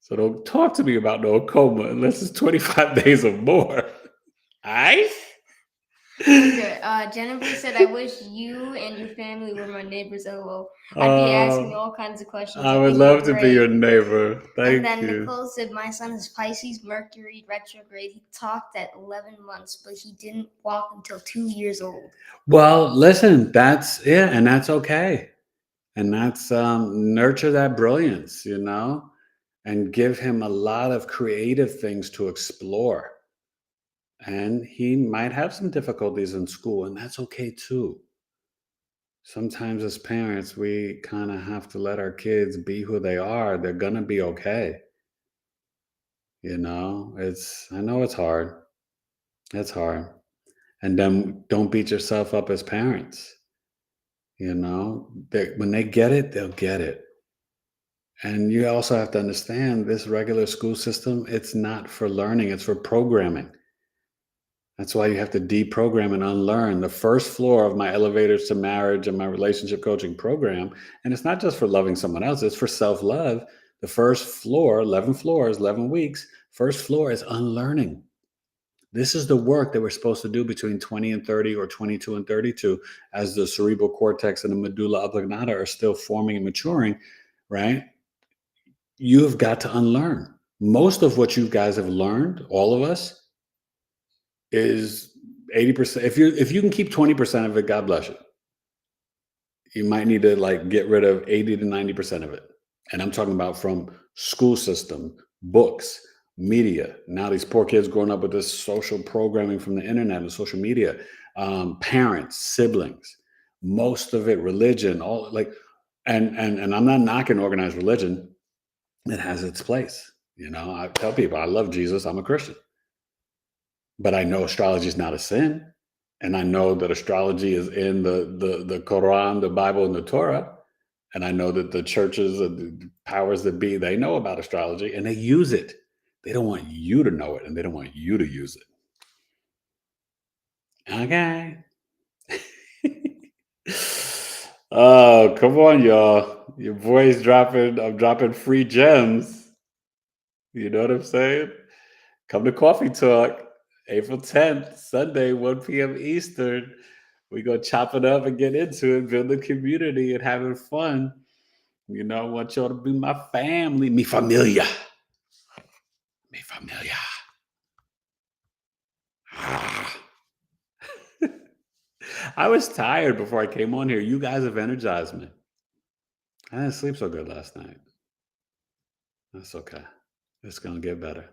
Speaker 1: So don't talk to me about no coma unless it's 25 days or more. All right?
Speaker 2: Okay. Jennifer said, "I wish you and your family were my neighbors." LOL. I'd be asking all kinds of questions.
Speaker 1: I would love to be your neighbor. Thank
Speaker 2: and then
Speaker 1: you.
Speaker 2: Nicole said, "My son is Pisces Mercury Retrograde. He talked at 11 months, but he didn't walk until 2 years old."
Speaker 1: Well, listen, and that's okay. And that's nurture that brilliance, and give him a lot of creative things to explore. And he might have some difficulties in school, and that's okay too. Sometimes as parents, we kind of have to let our kids be who they are. They're going to be okay. I know it's hard. It's hard. And then don't beat yourself up as parents. When they get it, they'll get it. And you also have to understand this regular school system, it's not for learning, it's for programming. That's why you have to deprogram and unlearn. The first floor of my Elevators to Marriage and my relationship coaching program, and it's not just for loving someone else, it's for self-love. The first floor, 11 floors, 11 weeks, first floor is unlearning. This is the work that we're supposed to do between 20 and 30 or 22 and 32 as the cerebral cortex and the medulla oblongata are still forming and maturing, right? You've got to unlearn. Most of what you guys have learned, all of us, is 80%. If you can keep 20% of it, God bless you. you might need to like get rid of 80 to 90% of it. And I'm talking about from school system, books, media. Now these poor kids growing up with this social programming from the internet and social media, parents, siblings, most of it religion, all like, and I'm not knocking organized religion. It has its place. You know, I tell people I love Jesus. I'm a Christian, but I know astrology is not a sin, and I know that astrology is in the Quran, the Bible, and the Torah. And I know that the churches, the powers that be, they know about astrology and they use it. They don't want you to know it and they don't want you to use it. Okay. Oh, come on, y'all. Your boy's dropping, I'm dropping free gems. You know what I'm saying? Come to Coffee Talk, April 10th, Sunday, 1 p.m. Eastern. We go chop it up and get into it, build a community and having fun. You know, I want y'all to be my family, mi familia. Mi familia. Ah. I was tired before I came on here. You guys have energized me. I didn't sleep so good last night. That's okay. It's gonna get better.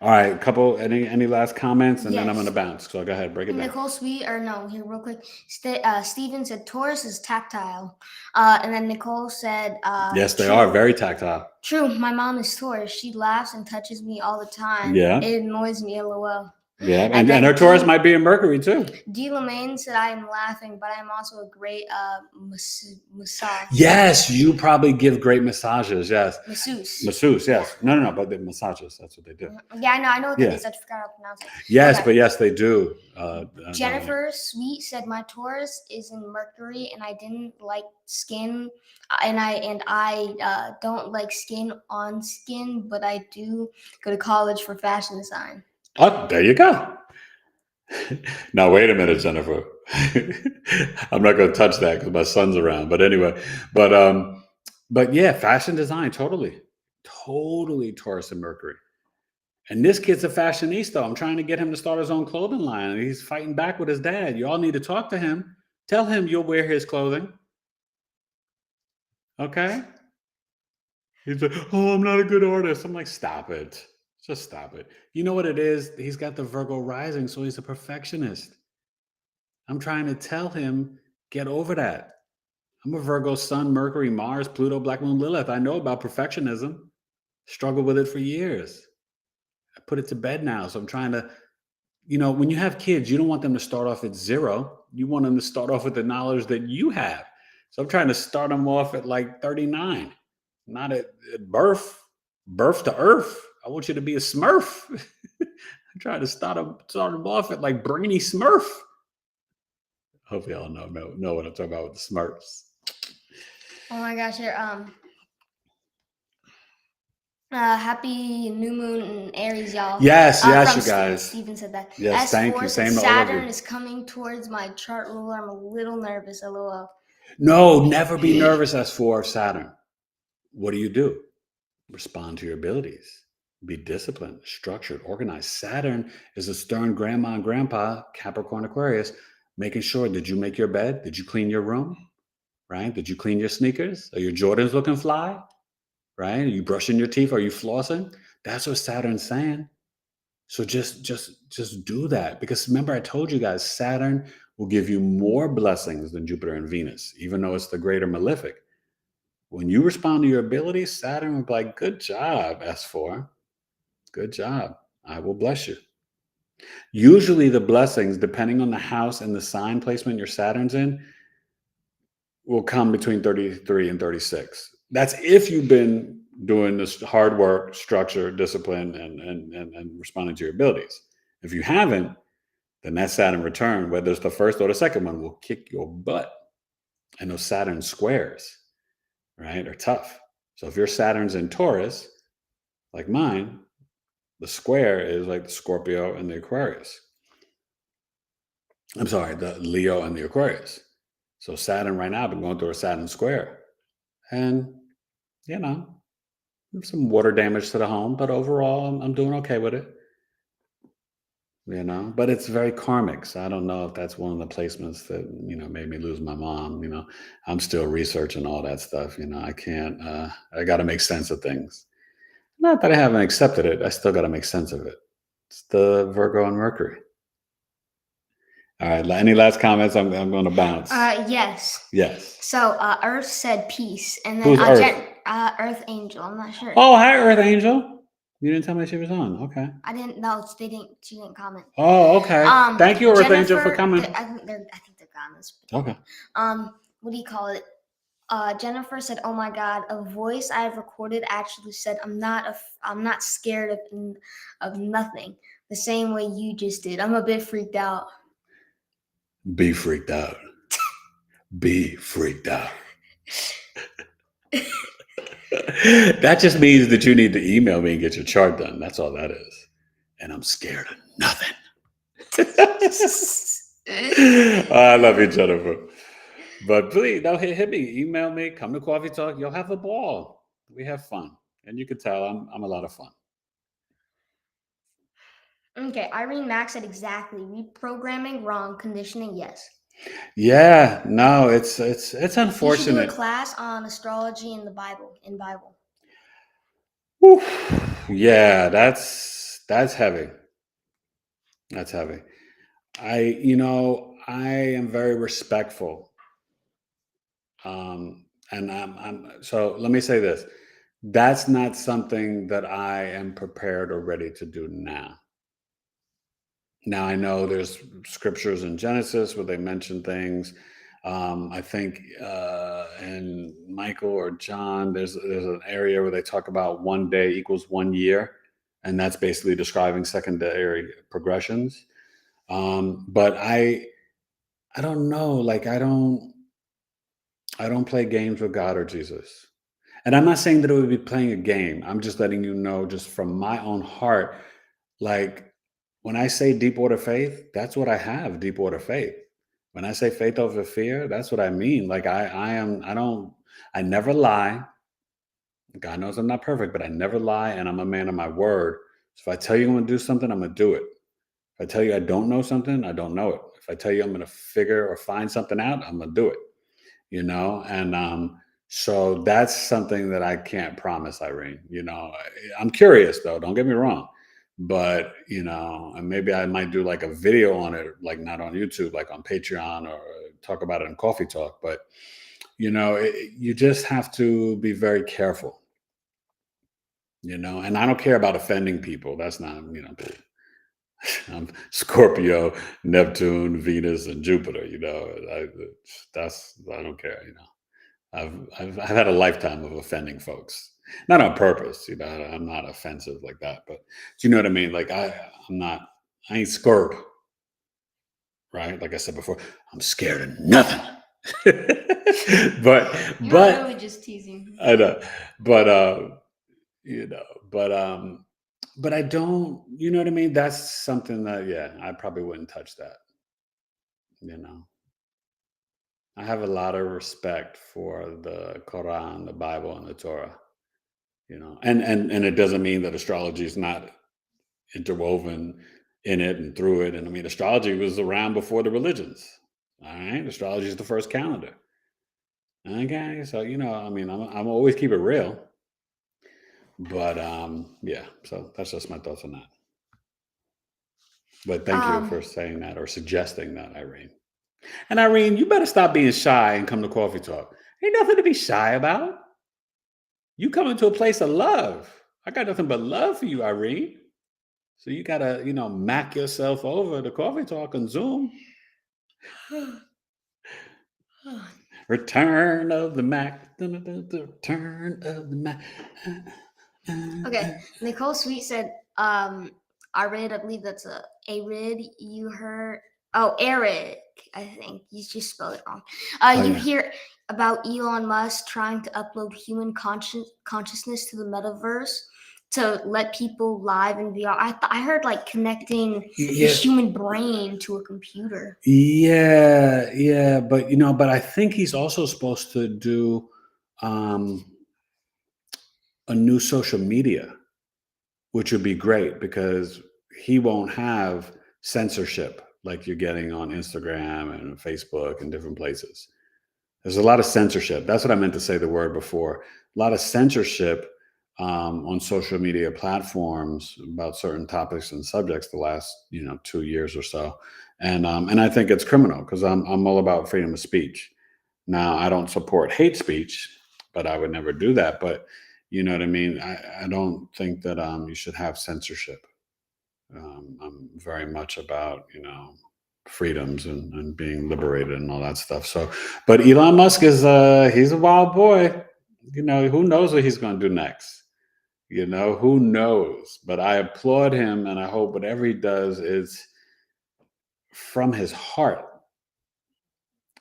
Speaker 1: All right, couple any last comments, and then I'm gonna
Speaker 2: Yes.
Speaker 1: bounce. So go ahead, break it down.
Speaker 2: Nicole Sweet, or no, here real quick. Steven said Taurus is tactile, and then Nicole said,
Speaker 1: Yes, they
Speaker 2: true.
Speaker 1: are very tactile.
Speaker 2: True, my mom is Taurus. She laughs and touches me all the time.
Speaker 1: Yeah.
Speaker 2: It annoys me, lol.
Speaker 1: Yeah,
Speaker 2: And then
Speaker 1: and her Taurus might be in Mercury too.
Speaker 2: D. Lemaine said, I am laughing, but I'm also a great massage.
Speaker 1: Yes, you probably give great massages. Yes.
Speaker 2: Masseuse.
Speaker 1: Yes. No, but the massages. That's what they do.
Speaker 2: Yeah, I know what
Speaker 1: Yeah.
Speaker 2: that is. I forgot how to pronounce it.
Speaker 1: Yes,
Speaker 2: Okay.
Speaker 1: but yes, they do.
Speaker 2: Jennifer Sweet said, my Taurus is in Mercury, and I didn't like skin, and I don't like skin on skin, but I do go to college for fashion design.
Speaker 1: Oh, there you go. Now, wait a minute, Jennifer. I'm not going to touch that because my son's around. But anyway, but yeah, fashion design, totally Taurus and Mercury. And this kid's a fashionista. I'm trying to get him to start his own clothing line. And he's fighting back with his dad. Y'all need to talk to him. Tell him you'll wear his clothing. Okay? He's like, oh, I'm not a good artist. I'm like, stop it. Just stop it. You know what it is? He's got the Virgo rising, so he's a perfectionist. I'm trying to tell him, get over that. I'm a Virgo sun, Mercury, Mars, Pluto, Black Moon, Lilith. I know about perfectionism. Struggled with it for years. I put it to bed now. So I'm trying to, when you have kids, you don't want them to start off at 0. You want them to start off with the knowledge that you have. So I'm trying to start them off at like 39, not at birth to earth. I want you to be a Smurf. I'm trying to start them off at like Brainy Smurf. Hope y'all know what I'm talking about with the Smurfs.
Speaker 2: Oh my gosh, here, happy new moon in Aries, y'all.
Speaker 1: Yes, you guys.
Speaker 2: Steven said that.
Speaker 1: Yes, thank you. Same to all of you.
Speaker 2: Saturn is coming towards my chart ruler. I'm a little nervous, lol.
Speaker 1: No, never be nervous as for Saturn. What do? Respond to your abilities. Be disciplined, structured, organized. Saturn is a stern grandma and grandpa, Capricorn Aquarius, making sure, did you make your bed? Did you clean your room? Right? Did you clean your sneakers? Are your Jordans looking fly? Right? Are you brushing your teeth? Are you flossing? That's what Saturn's saying. So just do that. Because remember, I told you guys, Saturn will give you more blessings than Jupiter and Venus, even though it's the greater malefic. When you respond to your abilities, Saturn will be like, good job, S4. Good job. I will bless you. Usually the blessings, depending on the house and the sign placement your Saturn's in, will come between 33 and 36. That's if you've been doing this hard work, structure, discipline, and responding to your abilities. If you haven't, then that Saturn return, whether it's the first or the second one, will kick your butt. And those Saturn squares, right, are tough. So if your Saturn's in Taurus, like mine, the square is like the Scorpio and the Aquarius. I'm sorry, the Leo and the Aquarius. So Saturn right now, I've been going through a Saturn square. And, some water damage to the home, but overall, I'm doing okay with it. you know, but it's very karmic. So I don't know if that's one of the placements that, you know, made me lose my mom. You know, I'm still researching all that stuff. You know, I can't, I got to make sense of things. Not that I haven't accepted it. I still got to make sense of it. It's the Virgo and Mercury. All right. Any last comments? I'm going to bounce.
Speaker 2: Yes.
Speaker 1: Yes.
Speaker 2: So Earth said peace, and then
Speaker 1: Who's Earth?
Speaker 2: Earth Angel. I'm not sure.
Speaker 1: Oh, hi, Earth Angel. You didn't tell me she was on. Okay.
Speaker 2: I didn't know. They didn't. She didn't comment.
Speaker 1: Oh, okay. Thank you, Earth Angel, for coming.
Speaker 2: I think they're comments.
Speaker 1: Okay.
Speaker 2: What do you call it? Jennifer said, "Oh my God, a voice I have recorded actually said I'm not scared of nothing. The same way you just did. I'm a bit freaked out."
Speaker 1: Be freaked out. Be freaked out. That just means that you need to email me and get your chart done. That's all that is. And I'm scared of nothing. I love you, Jennifer. But please, don't hit me. Email me. Come to Coffee Talk. You'll have a ball. We have fun. And you can tell I'm a lot of fun.
Speaker 2: Okay, Irene Max said exactly. Reprogramming wrong, conditioning yes.
Speaker 1: Yeah, no, it's unfortunate.
Speaker 2: You should do a class on astrology in the Bible.
Speaker 1: Whew. Yeah, that's heavy. That's heavy. I am very respectful. And so let me say this. That's not something that I am prepared or ready to do now. Now I know there's scriptures in Genesis where they mention things. I think in Michael or John, there's an area where they talk about 1 day equals 1 year, and that's basically describing secondary progressions. But I don't know. Like I don't play games with God or Jesus. And I'm not saying that it would be playing a game. I'm just letting you know, just from my own heart, like when I say deep water faith, that's what I have, deep water faith. When I say faith over fear, that's what I mean. Like I never lie. God knows I'm not perfect, but I never lie and I'm a man of my word. So if I tell you I'm going to do something, I'm going to do it. If I tell you I don't know something, I don't know it. If I tell you I'm going to figure or find something out, I'm going to do it. You know, and so that's something that I can't promise, Irene. You know, I'm curious though, don't get me wrong. But, you know, and maybe I might do like a video on it, like not on YouTube, like on Patreon, or talk about it in Coffee Talk. But, you know, you just have to be very careful, you know, and I don't care about offending people. That's not, you know, I'm Scorpio, Neptune, Venus, and Jupiter, you know, I don't care, you know. I've had a lifetime of offending folks, not on purpose. You know, I'm not offensive like that, but do you know what I mean? Like I ain't scared, right? Like I said before, I'm scared of nothing. but
Speaker 2: You're really just teasing.
Speaker 1: I know, but you know, but I don't. You know what I mean? That's something that I probably wouldn't touch that. You know. I have a lot of respect for the Quran, the Bible, and the Torah. You know, and it doesn't mean that astrology is not interwoven in it and through it. And I mean, astrology was around before the religions. All right, astrology is the first calendar. Okay, so you know, I mean, I'm always keep it real. But yeah, so that's just my thoughts on that. But thank you for saying that or suggesting that, Irene. And Irene, you better stop being shy and come to Coffee Talk. Ain't nothing to be shy about. You come into a place of love. I got nothing but love for you, Irene. So you gotta, you know, Mac yourself over to Coffee Talk on Zoom. Return of the Mac. The return of the Mac.
Speaker 2: Okay. Nicole Sweet said, Arid, I believe that's Arid. You heard Eric, I think. You just spelled it wrong. You hear about Elon Musk trying to upload human consciousness to the metaverse to let people live in VR. I heard like connecting the human brain to a computer.
Speaker 1: Yeah, but you know, but I think he's also supposed to do a new social media, which would be great because he won't have censorship like you're getting on Instagram and Facebook and different places. There's a lot of censorship. That's what I meant to say the word before. A lot of censorship on social media platforms about certain topics and subjects the last 2 years or so, and I think it's criminal because I'm all about freedom of speech. Now I don't support hate speech, but I would never do that. But you know what I mean. I don't think that you should have censorship. I'm very much about freedoms and being liberated and all that stuff. So, but Elon Musk is he's a wild boy. Who knows what he's going to do next? Who knows? But I applaud him, and I hope whatever he does is from his heart.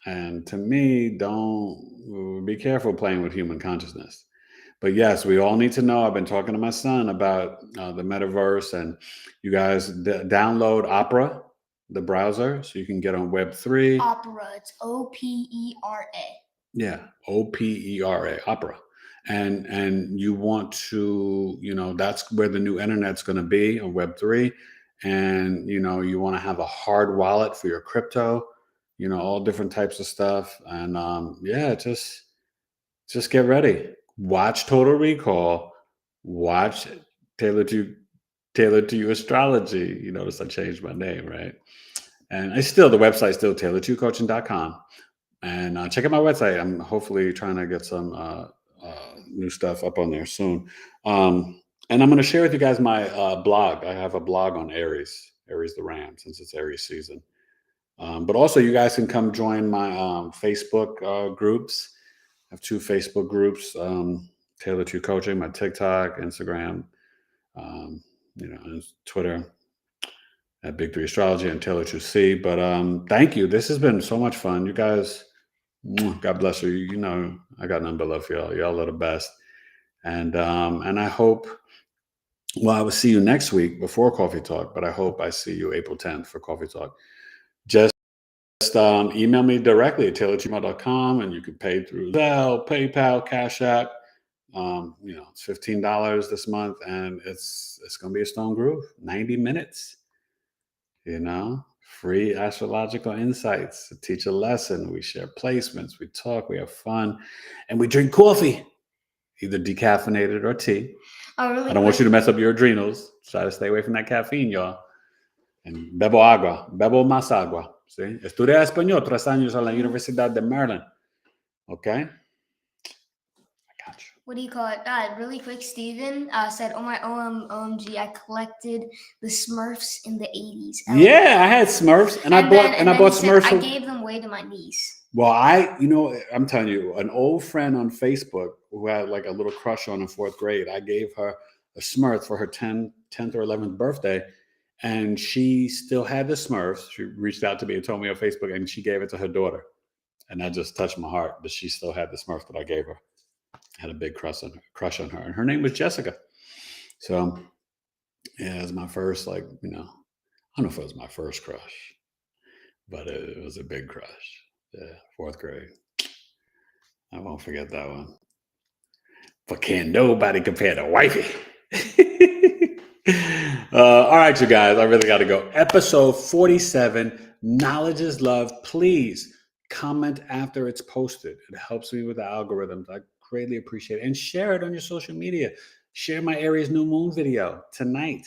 Speaker 1: And to me, don't be careful playing with human consciousness. But yes, we all need to know. I've been talking to my son about the metaverse, and you guys download Opera, the browser, so you can get on Web3.
Speaker 2: Opera, it's Opera.
Speaker 1: Yeah, Opera, Opera. And you want to, that's where the new internet's going to be on Web3. And, you want to have a hard wallet for your crypto, all different types of stuff. And just get ready. Watch Total Recall. Watch Tailored to You Astrology. You notice I changed my name, right? And the website's still tailored2coaching.com. And check out my website. I'm hopefully trying to get some new stuff up on there soon. And I'm going to share with you guys my blog. I have a blog on Aries the Ram, since it's Aries season. But also, you guys can come join my Facebook groups. I have 2 Facebook groups, Tailored to Coaching, my TikTok, Instagram, and Twitter at Big 3 Astrology and Tailored to C. But thank you. This has been so much fun. You guys, God bless you. I got nothing but love for y'all. Y'all are the best. And I hope, I will see you next week before Coffee Talk, but I hope I see you April 10th for Coffee Talk. Just email me directly at tailoredgmail.com, and you can pay through Zelle, PayPal, Cash App. It's $15 this month, and it's going to be a stone groove. 90 minutes, free astrological insights, to teach a lesson. We share placements, we talk, we have fun, and we drink coffee, either decaffeinated or tea. I don't want you to mess up your adrenals. Try to stay away from that caffeine, y'all. And bebo más agua. ¿Sí? Estudié español 3 años en la Universidad de Maryland. Okay? I got you.
Speaker 2: What do you call it? Really quick, Steven said, oh my OMG, I collected the Smurfs in the 80s.
Speaker 1: Yeah, I had Smurfs, and I bought Smurfs.
Speaker 2: I gave them away to my niece.
Speaker 1: Well, I'm telling you, an old friend on Facebook who had like a little crush on in 4th grade, I gave her a Smurf for her 10th or 11th birthday. And she still had the Smurfs. She reached out to me and told me on Facebook, and she gave it to her daughter. And that just touched my heart that she still had the Smurf that I gave her. I had a big crush on her. And her name was Jessica. So, yeah, it was my first, I don't know if it was my first crush, but it was a big crush. Yeah, 4th grade. I won't forget that one. But can't nobody compare to wifey. All right, you guys, I really got to go. Episode 47, Knowledge is Love. Please comment after it's posted. It helps me with the algorithms. I greatly appreciate it. And share it on your social media. Share my Aries new moon video tonight.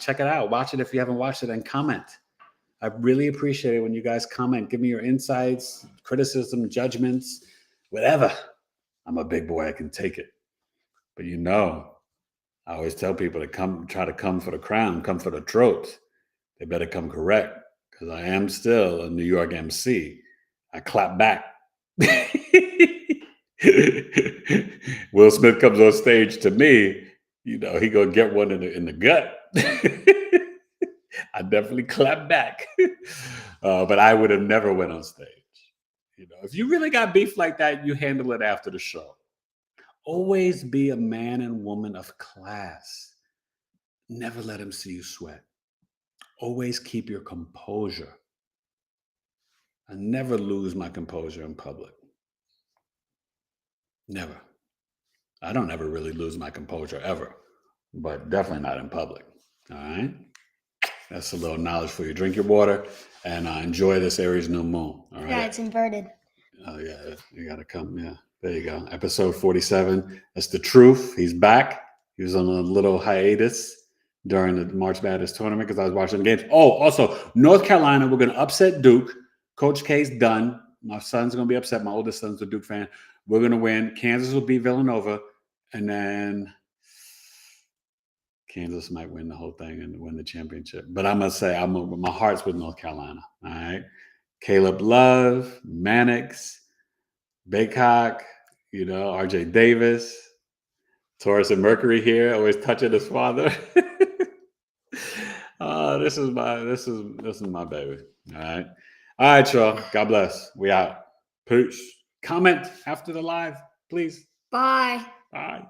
Speaker 1: Check it out. Watch it if you haven't watched it, and comment. I really appreciate it when you guys comment. Give me your insights, criticism, judgments, whatever. I'm a big boy. I can take it. But I always tell people to try to come for the crown, come for the throat. They better come correct, because I am still a New York MC. I clap back. Will Smith comes on stage to me, he gonna get one in the gut. I definitely clap back. But I would have never went on stage. If you really got beef like that, you handle it after the show. Always be a man and woman of class. Never let him see you sweat. Always keep your composure. I never lose my composure in public. Never. I don't ever really lose my composure ever, but definitely not in public. All right? That's a little knowledge for you. Drink your water and enjoy this Aries new moon. All right.
Speaker 2: Yeah, it's inverted.
Speaker 1: Oh yeah, you gotta come. Yeah, there you go. Episode 47. That's the truth. He's back. He was on a little hiatus during the March Madness tournament because I was watching the games. Oh, also North Carolina, we're gonna upset Duke. Coach K's done. My son's gonna be upset. My oldest son's a Duke fan. We're gonna win. Kansas will beat Villanova, and then Kansas might win the whole thing and win the championship. But I'm gonna say my heart's with North Carolina. All right. Caleb Love, Mannix, Baycock, RJ Davis, Taurus and Mercury here, always touching his father. This is my baby. All right, y'all. God bless. We out. Peace. Comment after the live, please.
Speaker 2: Bye.
Speaker 1: Bye.